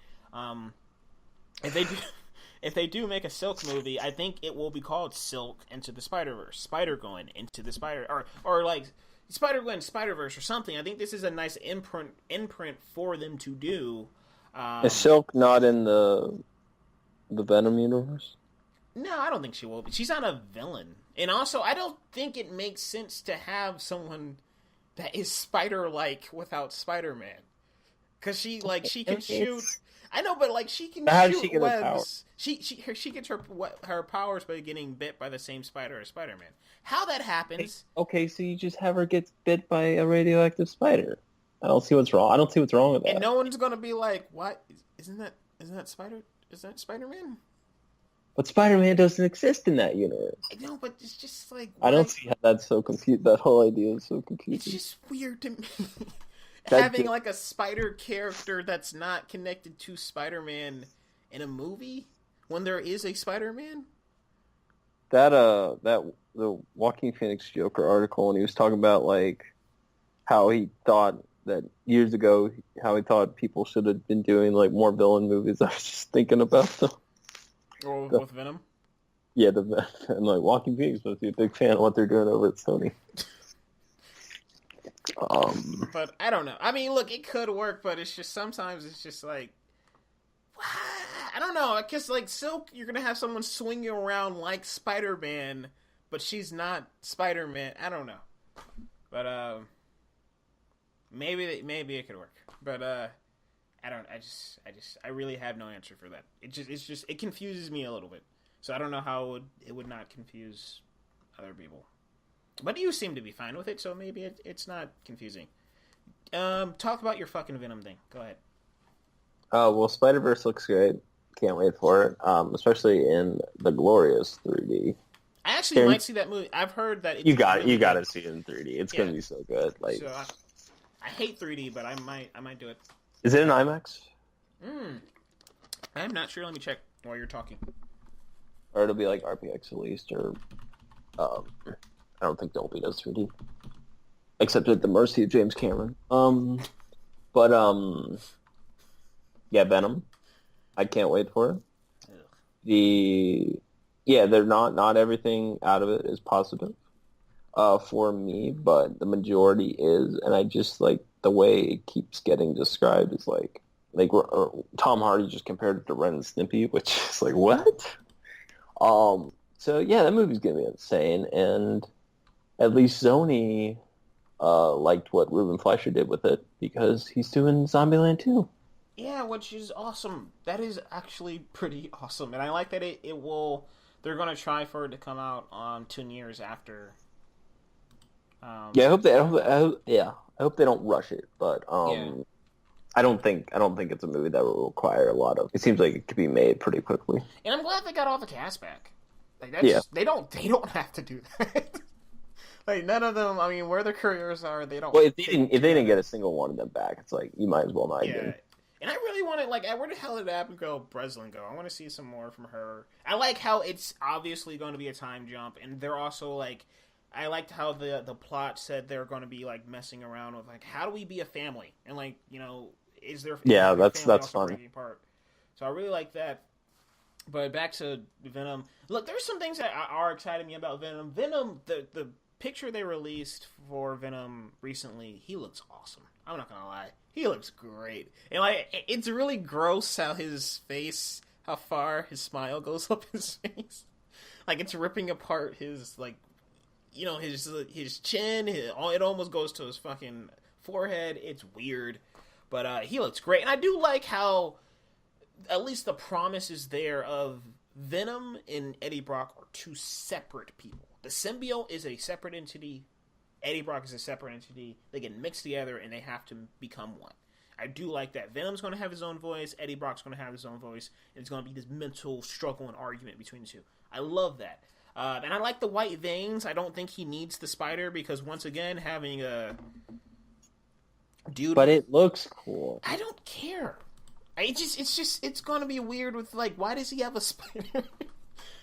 if they do make a Silk movie, I think it will be called Silk Into the Spider-Verse, Spider-Gwen Into the Spider, or like Spider-Gwen Spider-Verse or something. I think this is a nice imprint for them to do. Is Silk not in the Venom universe? No, I don't think she will be. She's not a villain. And also, I don't think it makes sense to have someone that is Spider-like without Spider-Man. Because she can shoot... I know, but like she can shoot webs. She gets her powers by getting bit by the same spider as Spider-Man. How that happens? Okay, so you just have her get bit by a radioactive spider. I don't see what's wrong. I don't see what's wrong with that. And no one's gonna be like, "What? Isn't that Spider-Man?" But Spider-Man doesn't exist in that universe. I know, but it's just like I don't see how that's so confused. That whole idea is so confusing. It's just weird to me. Having like a spider character that's not connected to Spider-Man in a movie when there is a Spider-Man. The Joaquin Phoenix Joker article, and he was talking about like how he thought that years ago, how he thought people should have been doing like more villain movies. I was just thinking about them. With Venom. Yeah, and like Joaquin Phoenix must be a big fan of what they're doing over at Sony. But I don't know. I mean, look, it could work, but it's just sometimes it's just like, I don't know. Because like Silk, you're gonna have someone swinging around like Spider-Man, but she's not Spider-Man. I don't know, but maybe it could work. But I don't. I really have no answer for that. It confuses me a little bit. So I don't know how it would not confuse other people. But you seem to be fine with it, so maybe it's not confusing. Talk about your fucking Venom thing. Go ahead. Well, Spider-Verse looks great. Can't wait for it, especially in the glorious 3D. I actually might see that movie. I've heard that it's you got to see it in 3D. It's gonna be so good. Like, so I hate 3D, but I might do it. Is it in IMAX? I'm not sure. Let me check while you're talking. Or it'll be like RPX at least, or I don't think Dolby does 3D, except at the mercy of James Cameron. Yeah, Venom. I can't wait for it. They're not everything out of it is positive for me, but the majority is, and I just like the way it keeps getting described is like Tom Hardy just compared it to Ren and Stimpy, which is like what? So yeah, that movie's gonna be insane, and at least Sony liked what Ruben Fleischer did with it because he's doing Zombieland 2. Yeah, which is awesome. That is actually pretty awesome, and I like that it will. They're going to try for it to come out 2 years after. I hope they don't rush it, but I don't think it's a movie that will require a lot of. It seems like it could be made pretty quickly. And I'm glad they got all the cast back. Like that's they don't have to do that. Like none of them. I mean, where their careers are, they don't. Well, if they didn't get a single one of them back, it's like you might as well not. Yeah. And I really want to, like, where the hell did Abigail Breslin go? I want to see some more from her. I like how it's obviously going to be a time jump, and they're also, like, I liked how the plot said they're going to be, like, messing around with, like, how do we be a family? And, like, you know, is there... Yeah, that's fun. Apart? So I really like that. But back to Venom. Look, there's some things that are exciting me about Venom. Venom, the picture they released for Venom recently, he looks awesome. I'm not going to lie. He looks great. And, like, it's really gross how his face, how far his smile goes up his face. Like, it's ripping apart his, like, you know, his chin. It almost goes to his fucking forehead. It's weird. But he looks great. And I do like how, at least the promise is there of Venom and Eddie Brock are 2 separate people. The symbiote is a separate entity. Eddie Brock is a separate entity. They get mixed together, and they have to become one. I do like that. Venom's going to have his own voice. Eddie Brock's going to have his own voice. And it's going to be this mental struggle and argument between the 2. I love that. And I like the white veins. I don't think he needs the spider because once again, having a dude. But it looks cool. I don't care. It's gonna be weird with like, why does he have a spider?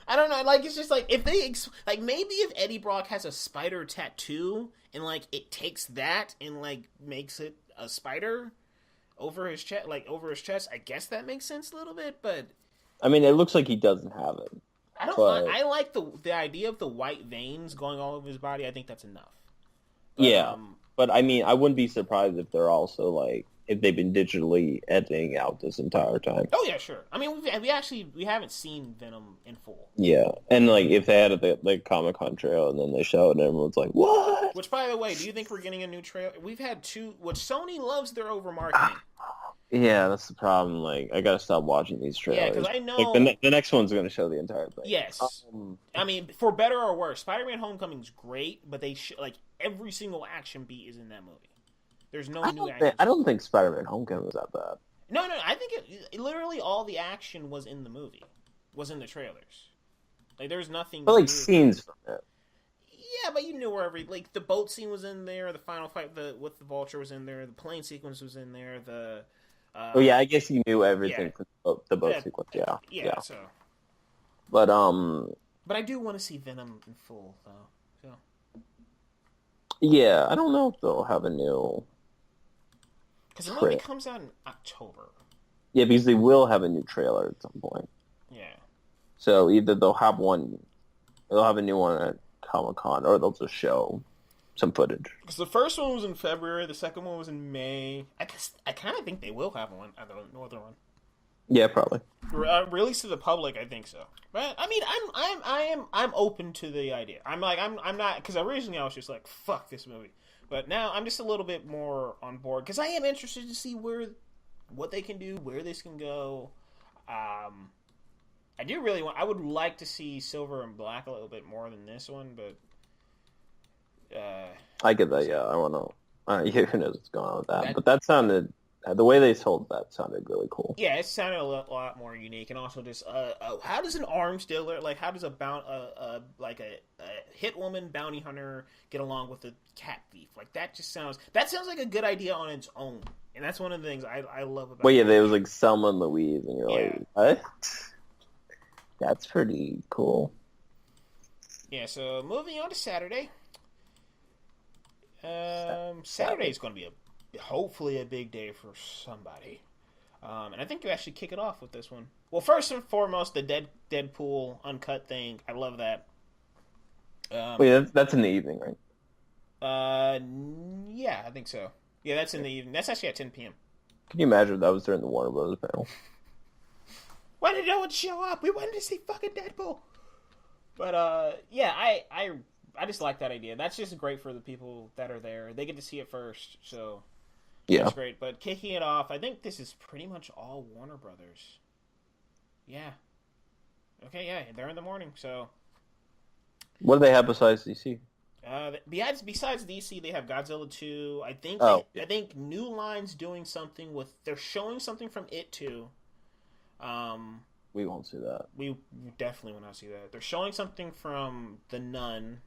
I don't know. Like, it's just like if they like maybe if Eddie Brock has a spider tattoo and like it takes that and like makes it a spider over his chest, I guess that makes sense a little bit. But I mean, it looks like he doesn't have it. I don't. But... I like the idea of the white veins going all over his body. I think that's enough. But, yeah, but I mean, I wouldn't be surprised if they're also like if they've been digitally editing out this entire time. Oh yeah, sure. I mean, we haven't seen Venom in full. Yeah, and like if they had the Comic-Con trail and then they showed it, everyone's like, "What?" Which, by the way, do you think we're getting a new trailer? We've had two. Which Sony loves their over marketing. Yeah, that's the problem. Like, I gotta stop watching these trailers. Yeah, because I know like, the next one's gonna show the entire thing. Yes, I mean, for better or worse, Spider-Man: Homecoming's great, but they like every single action beat is in that movie. There's no new action. I don't think Spider-Man: Homecoming was that bad. No, I think it literally all the action was in the movie, was in the trailers. Like, there's nothing. But like scenes from it. Yeah, but you knew where the boat scene was in there, the final fight with the Vulture was in there, the plane sequence was in there, the. Oh yeah, I guess you knew everything from the boat sequence. Yeah. So. But I do want to see Venom in full, though. So. Yeah, I don't know if they'll have a new. Because the movie comes out in October. Yeah, because they will have a new trailer at some point. Yeah. So either they'll have a new one at Comic-Con, or they'll just show some footage. Because the first one was in February, the second one was in May. I kind of think they will have one, the northern one. Yeah, probably. Released to the public, I think so. But I mean, I'm open to the idea. I'm not, because originally I was just like, fuck this movie. But now I'm just a little bit more on board because I am interested to see what they can do, where this can go. I would like to see Silver and Black a little bit more than this one, but I get that. Yeah, I want to. Who knows what's going on with that? But that sounded. The way they told that sounded really cool. Yeah, it sounded a lot more unique, and also just how does an arms dealer, like how does a hit woman bounty hunter get along with a cat thief? Like that sounds like a good idea on its own, and that's one of the things I love about. Well, yeah, there was like Selma and Louise, and you're like, what? That's pretty cool. Yeah. So moving on to Saturday. Saturday is going to be hopefully a big day for somebody. And I think you actually kick it off with this one. Well, first and foremost, the Deadpool uncut thing. I love that. Wait, that's in the evening, right? Yeah, I think so. Yeah, that's in the evening. That's actually at 10 p.m. Can you imagine if that was during the Warner Brothers panel? Why did no one show up? We wanted to see fucking Deadpool. But, yeah, I just like that idea. That's just great for the people that are there. They get to see it first, so... Yeah. That's great. But kicking it off, I think this is pretty much all Warner Brothers. Yeah. Okay, yeah, they're in the morning, so... What do they have besides DC? Besides DC, they have Godzilla 2. I think New Line's doing something with... They're showing something from It 2. We won't see that. We definitely will not see that. They're showing something from The Nun,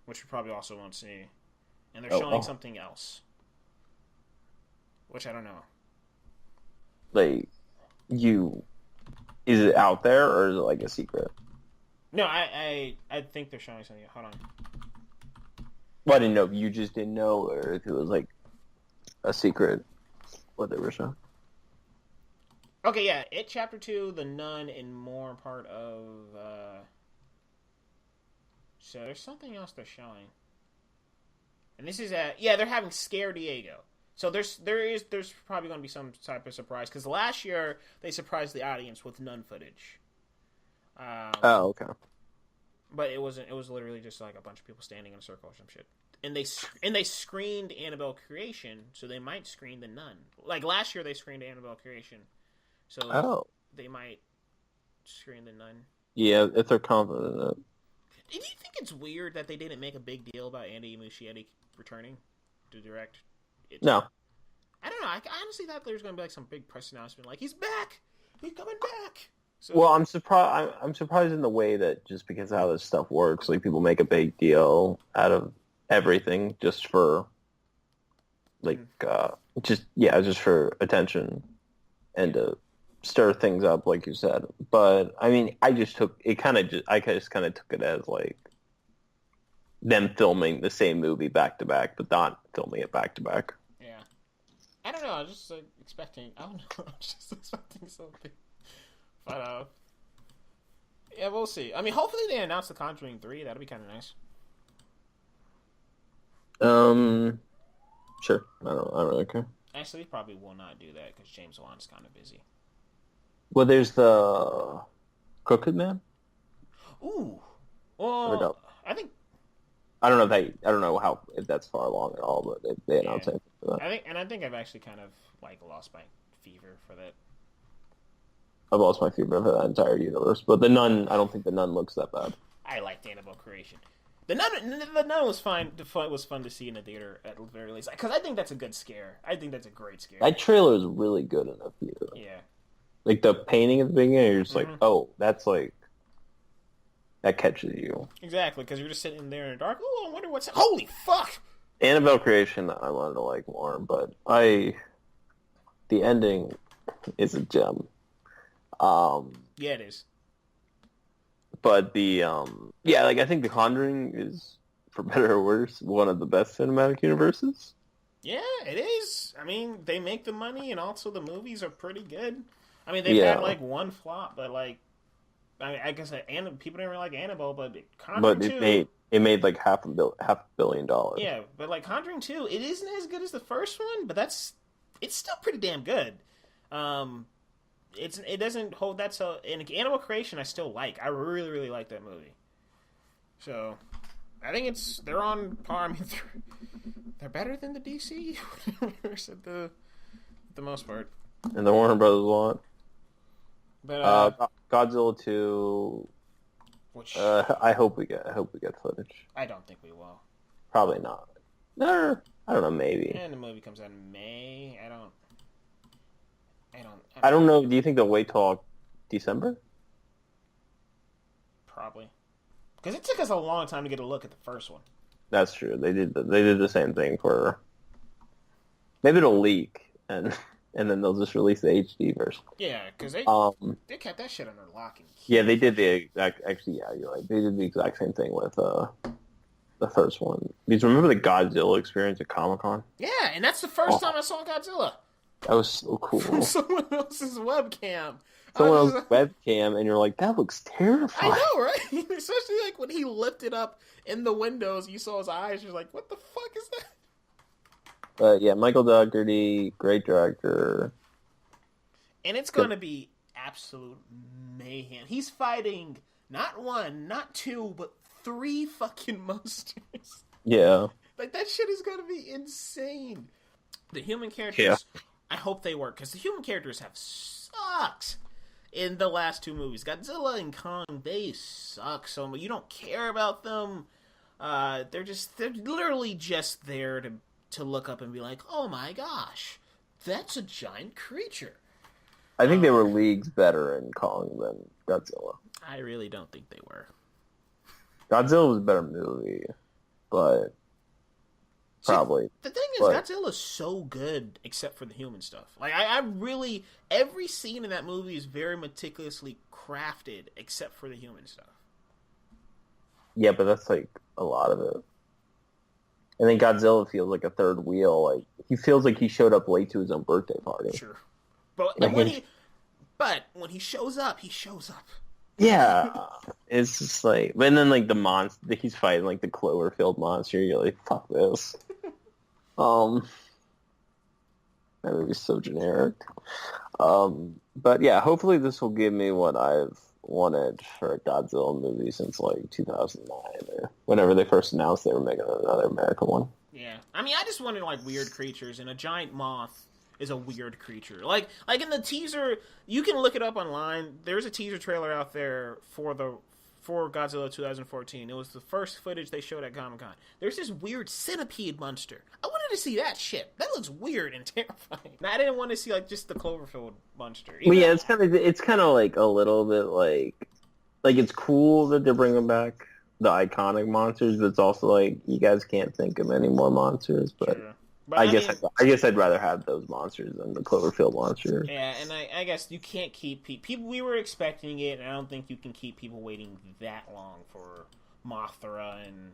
which we probably also won't see. And they're showing something else. Which I don't know. Like, is it out there or is it like a secret? No, I think they're showing something. Hold on. Well, I didn't know if you just didn't know or if it was like a secret what they were showing. Okay, yeah. It Chapter 2, The Nun, and more part of... So there's something else they're showing. And this is they're having Scare Diego. So there's probably going to be some type of surprise because last year they surprised the audience with Nun footage. Okay. But it wasn't. It was literally just like a bunch of people standing in a circle or some shit. And they screened Annabelle Creation, so they might screen The Nun. Like last year they screened Annabelle Creation, so they might screen The Nun. Yeah, if they're confident in it. Do you think it's weird that they didn't make a big deal about Andy Muschietti returning to direct? No. I don't know. I honestly thought there was going to be like some big press announcement, like he's back, he's coming back. So, Well, I'm surprised. I'm surprised in the way that just because of how this stuff works, like people make a big deal out of everything just for like just for attention and to stir things up, like you said. But I mean, I just kind of took it as like them filming the same movie back to back, but not filming it back to back. yeah. I don't know. I was just expecting. I don't know. I was just expecting something. But yeah, we'll see. I mean, hopefully they announce The Conjuring 3. That'd be kind of nice. Sure. I don't really care. Actually, they probably will not do that because James Wan's kind of busy. Well, there's the Crooked Man. Ooh. Well, I think. I don't know if that's far along at all, but they announced it for that. I think I've actually kind of like lost my fever for that. I've lost my fever for that entire universe, but the Nun. I don't think the Nun looks that bad. I liked Annabelle Creation. The Nun was fine. Was fun to see in the theater at the very least because I think that's a good scare. I think that's a great scare. That trailer is really good in the theater. Yeah. Like the painting at the beginning, you're just like, oh, that's like that catches you. Exactly, because you're just sitting there in the dark. Oh, I wonder what's. Holy fuck! Annabelle Creation, I wanted to like more, but the ending is a gem. Yeah, it is. But I think The Conjuring is, for better or worse, one of the best cinematic universes. Yeah, it is. I mean, they make the money, and also the movies are pretty good. I mean, they've had like one flop, but like, I guess people didn't really like Annabelle, but Conjuring 2... it made like $500 million. Yeah, but like Conjuring 2, it isn't as good as the first one, but it's still pretty damn good. It doesn't hold that so. And Animal Creation, I still like. I really, really like that movie. So, I think they're on par. I mean, they're better than the DC universe at the most part. And the Warner Brothers want. But Godzilla 2. Which I hope we get footage. I don't think we will. Probably not. No, I don't know. Maybe. And the movie comes out in May. I don't know. Do you think they'll wait till December? Probably. Because it took us a long time to get a look at the first one. That's true. They did the same thing for. Maybe it'll leak and then they'll just release the HD version. Yeah, because they kept that shit under lock and key. Yeah, they did the exact. Actually, yeah, you're right. They did the exact same thing with the first one. Because remember the Godzilla experience at Comic-Con? Yeah, and that's the first time I saw Godzilla. That was so cool. From someone else's webcam. Someone else's webcam, and you're like, that looks terrifying. I know, right? Especially like when he lifted up in the windows, you saw his eyes. You're like, what the fuck is that? But yeah, Michael Dougherty, great director. And it's going to be absolute mayhem. He's fighting not one, not two, but 3 fucking monsters. Yeah. Like, that shit is going to be insane. The human characters, I hope they work, because the human characters have sucked in the last 2 movies. Godzilla and Kong, they suck so much. You don't care about them. They're literally just there to look up and be like, oh my gosh, that's a giant creature. I think they were leagues better in Kong than Godzilla. I really don't think they were. Godzilla was a better movie, but probably. The thing is, Godzilla's so good except for the human stuff. Like, I really, every scene in that movie is very meticulously crafted except for the human stuff. Yeah, but that's like a lot of it. And then Godzilla feels like a third wheel. Like, he feels like he showed up late to his own birthday party. Sure. But when he shows up, he shows up. Yeah. It's just like, but then like the monster, he's fighting like the Cloverfield monster. You're like, fuck this. That movie's so generic. But yeah, hopefully this will give me what I've wanted for a Godzilla movie since like 2009 or whenever they first announced they were making another American one. Yeah. I mean, I just wanted like weird creatures, and a giant moth is a weird creature. Like in the teaser, you can look it up online. There's a teaser trailer out there for the for Godzilla 2014. It was the first footage they showed at Comic-Con. There's this weird centipede monster. I wanted to see that shit. That looks weird and terrifying. Now, I didn't want to see like just the Cloverfield monster. Well, yeah, it's kind of like a little bit like it's cool that they're bringing back the iconic monsters, but it's also like you guys can't think of any more monsters. But, sure. But I guess I'd rather have those monsters than the Cloverfield monsters. Yeah, and I guess you can't keep people. We were expecting it, and I don't think you can keep people waiting that long for Mothra and.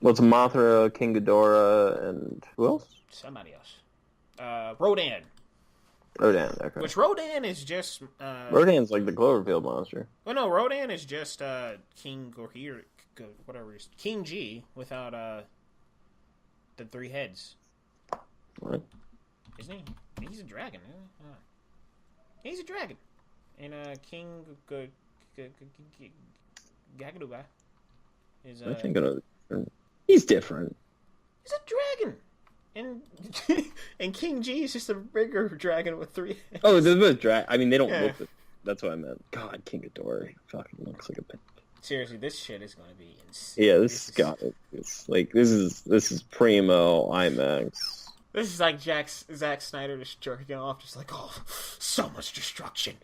Well, it's Mothra, King Ghidorah, and who else? Somebody else. Rodan. Rodan, okay. Which Rodan is just. Rodan's like the Cloverfield monster. Well, no, Rodan is just King Gorhir, whatever it is, King G without the 3 heads. What? Isn't he? He's a dragon. He's a dragon. And King Gagaduba is I think he's different. He's a dragon. And King G is just a bigger dragon with 3 heads. Oh, they're both dragon. I mean, they don't look. That's what I meant. God, King Ghidorah fucking looks like a pig. Seriously, this shit is going to be insane. Yeah, this is primo IMAX. This is like Zack Snyder just jerking off, just like, oh, so much destruction.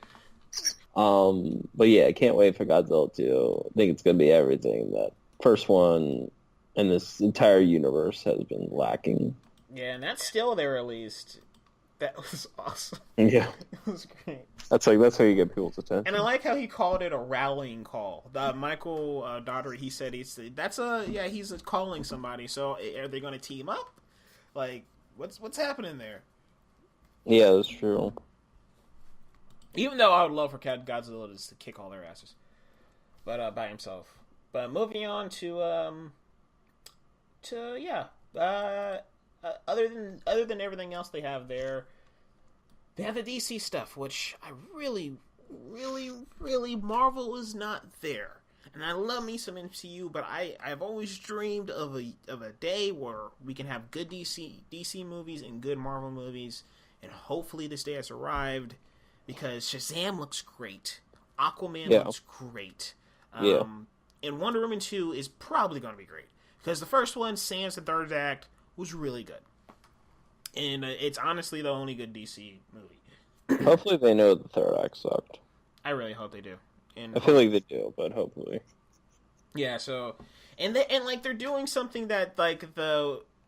But yeah, I can't wait for Godzilla 2. I think it's going to be everything that first one and this entire universe has been lacking. Yeah, and that's still they released. That was awesome. Yeah. It was great. That's how you get people's attention. And I like how he called it a rallying call. Michael Daugherty, he said he's calling somebody. So are they going to team up? Like, what's happening there? Yeah, that's true. Even though I would love for Godzilla to kick all their asses, but by himself. But moving on to other than everything else they have there, they have the DC stuff, which I really, really, really Marvel is not there. And I love me some MCU, but I've always dreamed of a day where we can have good DC movies and good Marvel movies, and hopefully this day has arrived, because Shazam looks great, Aquaman looks great, and Wonder Woman 2 is probably going to be great, because the first one, sans the third act, was really good, and it's honestly the only good DC movie. Hopefully they know the third act sucked. I really hope they do. And I feel like they do, but hopefully. Yeah, so they're doing something that I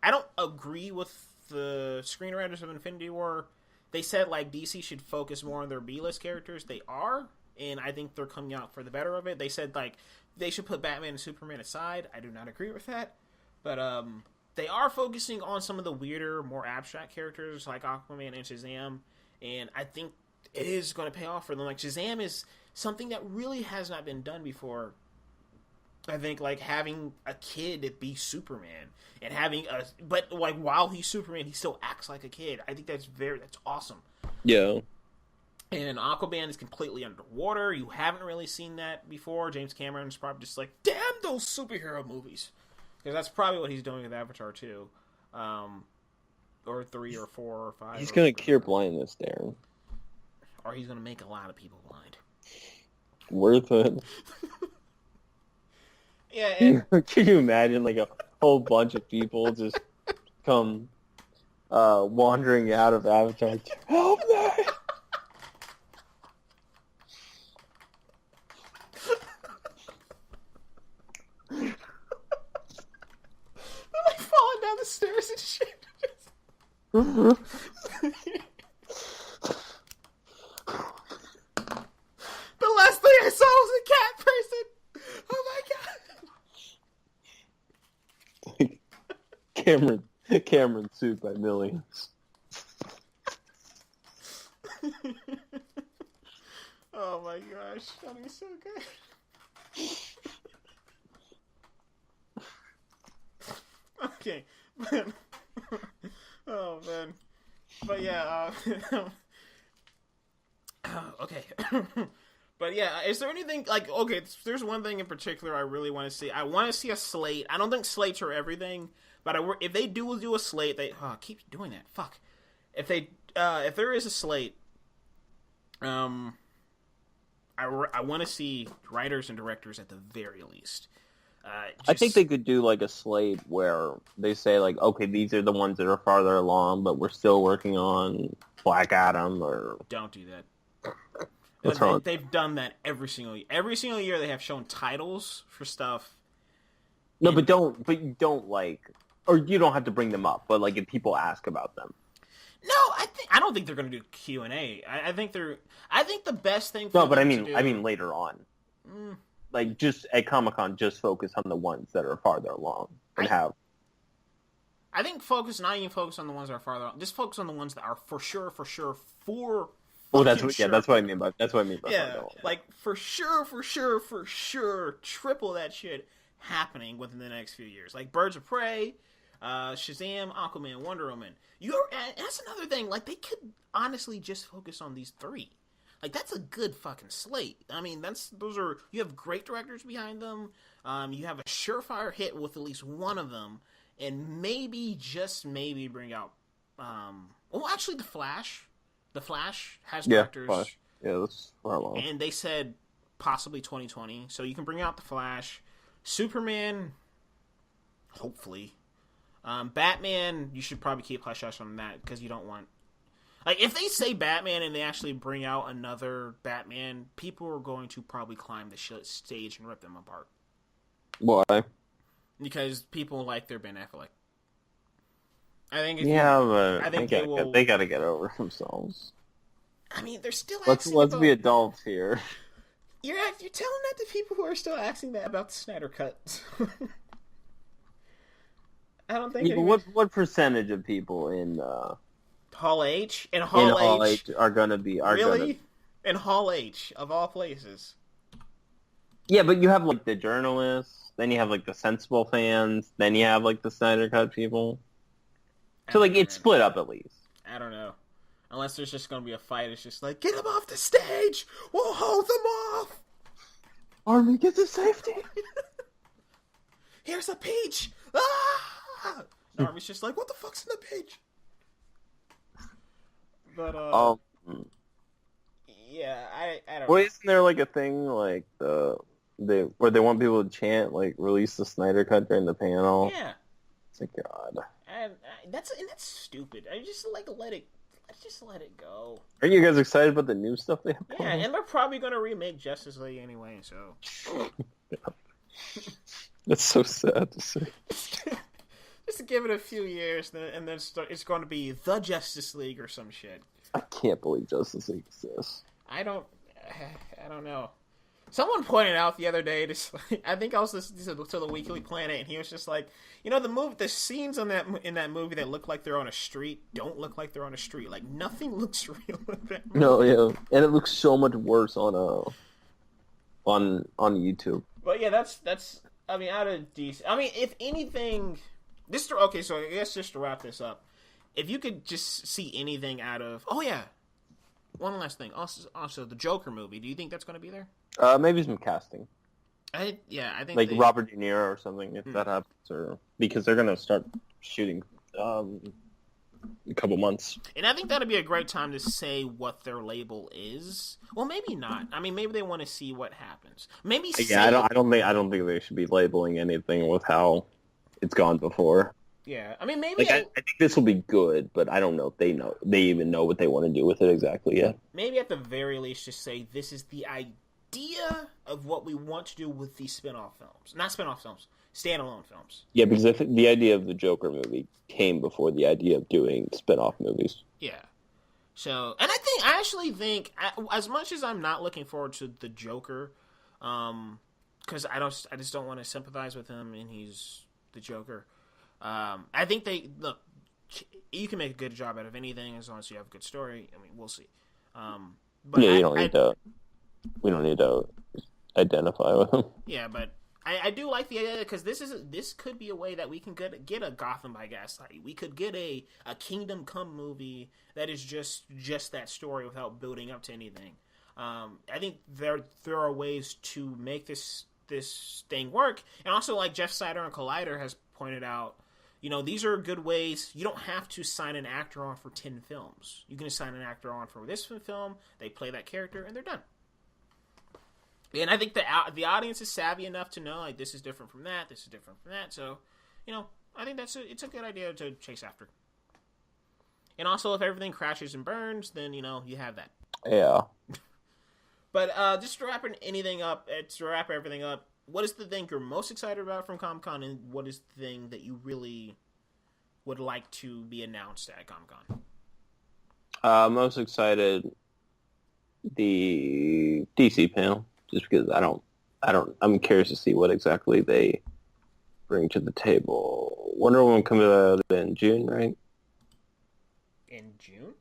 don't agree with the screenwriters of Infinity War. They said like DC should focus more on their B-list characters. They are, and I think they're coming out for the better of it. They said like they should put Batman and Superman aside. I do not agree with that, but they are focusing on some of the weirder, more abstract characters like Aquaman and Shazam, and I think it is going to pay off for them. Like Shazam is something that really has not been done before. I think like having a kid be Superman and but like while he's Superman, he still acts like a kid. I think that's awesome. Yeah. And Aquaman is completely underwater. You haven't really seen that before. James Cameron's probably just like, damn those superhero movies, because that's probably what he's doing with Avatar 2, or 3 or 4 or 5. He's gonna cure blindness, Darren. Or he's gonna make a lot of people blind. Worth it. Yeah. And can you imagine like a whole bunch of people just come wandering out of Avatar? Help me! They're like falling down the stairs and shit. The last thing I saw was a cat person. Oh my god. Cameron sued by millions. Oh my gosh, that'd be so good. Okay, man. Oh man, but yeah. Okay. But yeah, is there anything like there's one thing in particular I really want to see. I want to see a slate. I don't think slates are everything, but if they do a slate, keep doing that. Fuck. If there is a slate, I I want to see writers and directors at the very least. I think they could do like a slate where they say like, okay, these are the ones that are farther along, but we're still working on Black Adam. Or don't do that. What's wrong? They've done that every single year. Every single year they have shown titles for stuff. No, but you don't like, or you don't have to bring them up. But like if people ask about them. No, I don't think they're going to do Q&A. I think the best thing. For no, but I mean later on. Like, just at Comic-Con, just focus on the ones that are farther along and have... I think not even focus on the ones that are farther along. Just focus on the ones that are for sure. Oh, that's what I mean by yeah, like, for sure, triple that shit happening within the next few years. Like, Birds of Prey, Shazam, Aquaman, Wonder Woman. That's another thing. Like, they could honestly just focus on these three. Like, that's a good fucking slate. I mean, you have great directors behind them. You have a surefire hit with at least one of them. And maybe, just maybe, bring out, actually, The Flash. The Flash has directors. Flash. Yeah, that's far along. And they said possibly 2020. So you can bring out The Flash. Superman, hopefully. Batman, you should probably keep hush hush on that because you don't want... Like, if they say Batman and they actually bring out another Batman, people are going to probably climb the stage and rip them apart. Why? Because people like their Ben Affleck. I think. They gotta get over themselves. I mean, they're still. Let's be adults here. You're telling that to people who are still asking that about the Snyder Cut. I don't think. Yeah, but what percentage of people in Hall H and Hall H are gonna be in Hall H of all places? Yeah, but you have like the journalists, then you have like the sensible fans, then you have like the Snyder Cut people. So like it's split up at least. I don't know. Unless there's just gonna be a fight, it's just like, get them off the stage! We'll hold them off! Army, get to safety! Here's a peach! Ah! And Army's just like, what the fuck's in the peach? But, yeah, I don't know. Well, isn't there like a thing like where they want people to chant like release the Snyder Cut during the panel? Yeah. It's like, God. And that's stupid. I just let it go. Are you guys excited about the new stuff they have? Yeah, and they're probably gonna remake Justice League anyway. So that's so sad to say. Just give it a few years, and then it's going to be the Justice League or some shit. I can't believe Justice League exists. I don't know. Someone pointed out the other day, I think I was listening to the Weekly Planet, and he was just like, the scenes in that movie that look like they're on a street don't look like they're on a street. Like, nothing looks real in that movie. No, yeah, and it looks so much worse on YouTube. But yeah, that's I mean, out of DC. I mean, if anything, okay. So I guess just to wrap this up, if you could just see anything out of, one last thing. Also, the Joker movie. Do you think that's going to be there? Maybe some casting. I think like Robert De Niro or something if that happens, or because they're gonna start shooting a couple months. And I think that'd be a great time to say what their label is. Well, maybe not. I mean, maybe they want to see what happens. Maybe. Yeah, I don't think they should be labeling anything with how it's gone before. Yeah, I mean, maybe I think this will be good, but I don't know if they even know what they want to do with it exactly yet. Maybe at the very least, just say this is the idea of what we want to do with these spin-off films. Not spin-off films, standalone films. Yeah, because the idea of the Joker movie came before the idea of doing spin-off movies. Yeah. So, and I actually think, as much as I'm not looking forward to the Joker, because I just don't want to sympathize with him, and he's the Joker. I think you can make a good job out of anything as long as you have a good story. I mean, we'll see. But yeah, we don't need to identify with him. Yeah, but I do like the idea because this could be a way that we can get a Gotham by Gaslight. We could get a Kingdom Come movie that is just that story without building up to anything. I think there are ways to make this thing work, and also like Jeff Sider and Collider has pointed out, these are good ways. You don't have to sign an actor on for 10 films. You can just sign an actor on for this film. They play that character, and they're done. And I think the audience is savvy enough to know like this is different from that, this is different from that. So, I think it's a good idea to chase after. And also, if everything crashes and burns, then you have that. Yeah. But just to wrap everything up, what is the thing you're most excited about from Comic-Con, and what is the thing that you really would like to be announced at Comic-Con? Most excited the DC panel, just because I'm curious to see what exactly they bring to the table. Wonder Woman comes out in June, right? In June?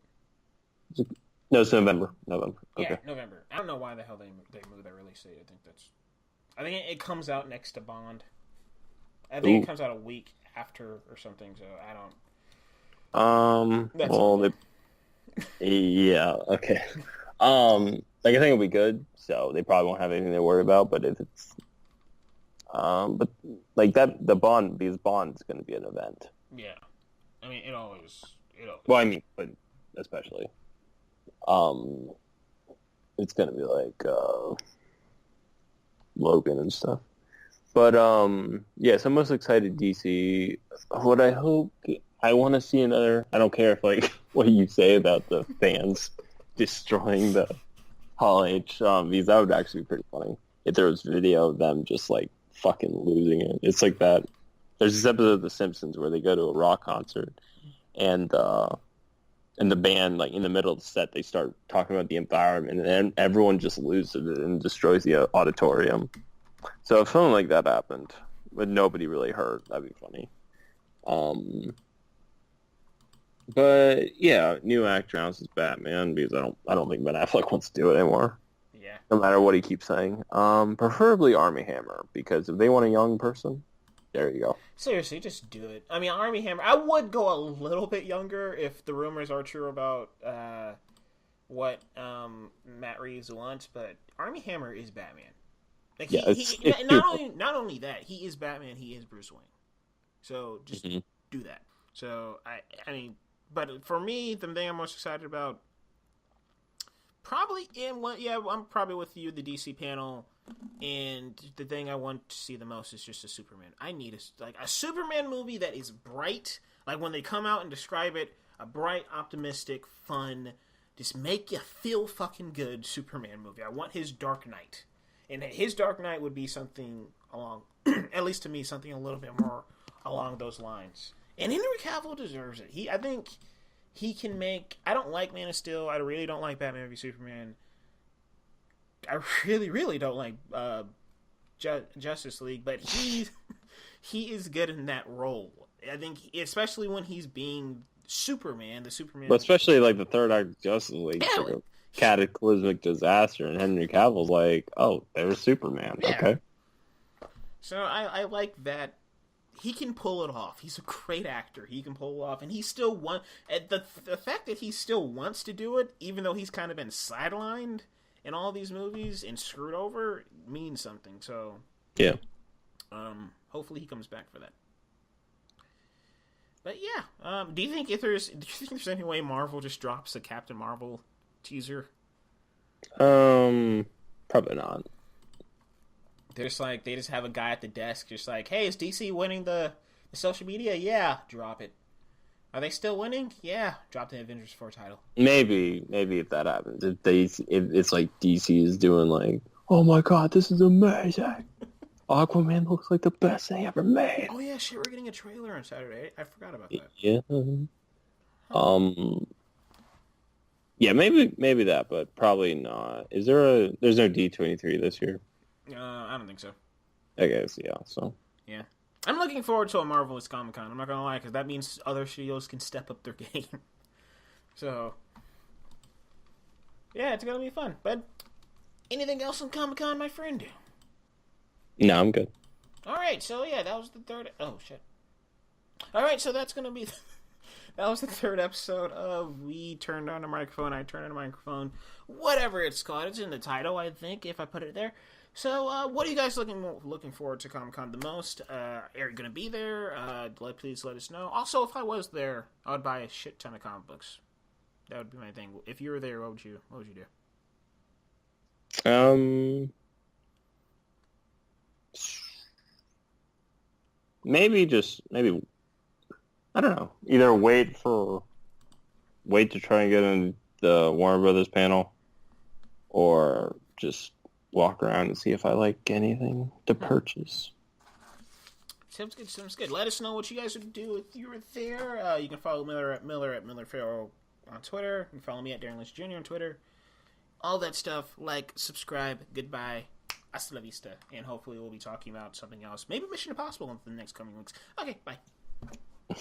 No, it's November. Okay. Yeah, November. I don't know why the hell they moved that release date. I think it comes out next to Bond. I think it comes out a week after or something. So I don't. Yeah. Okay. I think it'll be good. So they probably won't have anything to worry about. But if it's, but like that, because Bond's going to be an event. Yeah, I mean it always. Well, I mean, but especially. It's gonna be like Logan and stuff. But yeah, so I'm most excited DC. What I want to see another. I don't care if like what you say about the fans destroying the Hall H. Because that would actually be pretty funny if there was video of them just like fucking losing it. It's like that. There's this episode of The Simpsons where they go to a rock concert and the band, like in the middle of the set, they start talking about the environment, and then everyone just loses it and destroys the auditorium. So if something like that happened, but nobody really hurt, that'd be funny. But yeah, new actor announced as Batman because I don't think Ben Affleck wants to do it anymore. Yeah. No matter what he keeps saying. Preferably Armie Hammer, because if they want a young person, there you go. Seriously, just do it. I mean, Armie Hammer. I would go a little bit younger if the rumors are true about what Matt Reeves wants, but Armie Hammer is Batman. Like not only that, he is Batman. He is Bruce Wayne. So just do that. So I mean, but for me, the thing I'm most excited about, I'm probably with you. The DC panel. And the thing I want to see the most is just a Superman. I need a Superman movie that is bright. Like when they come out and describe it, a bright, optimistic, fun, just make you feel fucking good Superman movie. I want his Dark Knight. And his Dark Knight would be something along, at least to me, something a little bit more along those lines. And Henry Cavill deserves it. I think he can make... I don't like Man of Steel. I really don't like Batman v Superman. I really, really don't like Justice League, but he is good in that role. I think, especially when he's being Superman, the Superman. But especially like the third act of Justice League, like a cataclysmic disaster, and Henry Cavill's like, oh, there's Superman. Yeah. Okay. So I like that. He can pull it off. He's a great actor. He can pull it off, and he still the fact that he still wants to do it, even though he's kind of been sidelined in all these movies and screwed over, means something. So yeah, hopefully he comes back for that. But yeah, do you think there's any way Marvel just drops a Captain Marvel teaser? Probably not. There's like they just have a guy at the desk just like, hey, is DC winning the social media? Yeah, drop it. Are they still winning? Yeah, drop the Avengers 4 title. Maybe if that happens, if it's like DC is doing like, oh my god, this is amazing. Aquaman looks like the best thing ever made. Oh yeah, shit, we're getting a trailer on Saturday. I forgot about that. Yeah. Yeah, maybe that, but probably not. There's no D23 this year? I don't think so. I guess, yeah, so. Yeah. I'm looking forward to a Marvelous Comic-Con. I'm not going to lie, because that means other studios can step up their game. So, yeah, it's going to be fun. But anything else on Comic-Con, my friend? No, I'm good. All right, so yeah, that was the third... Oh, shit. All right, so that's going to be... That was the third episode of We Turned On a Microphone, I Turned On a Microphone. Whatever it's called. It's in the title, I think, if I put it there. So, what are you guys looking forward to Comic-Con the most? Are you going to be there? Please let us know. Also, if I was there, I would buy a shit ton of comic books. That would be my thing. If you were there, what would you do? maybe I don't know. Either wait to try and get in the Warner Brothers panel, or just walk around and see if I like anything to purchase. Sounds good. Sounds good. Let us know what you guys would do if you were there. You can follow Miller at Miller Farrow on Twitter. You can follow me at Darren Lynch Jr. on Twitter. All that stuff. Like, subscribe. Goodbye. Hasta la vista. And hopefully we'll be talking about something else. Maybe Mission Impossible in the next coming weeks. Okay, bye.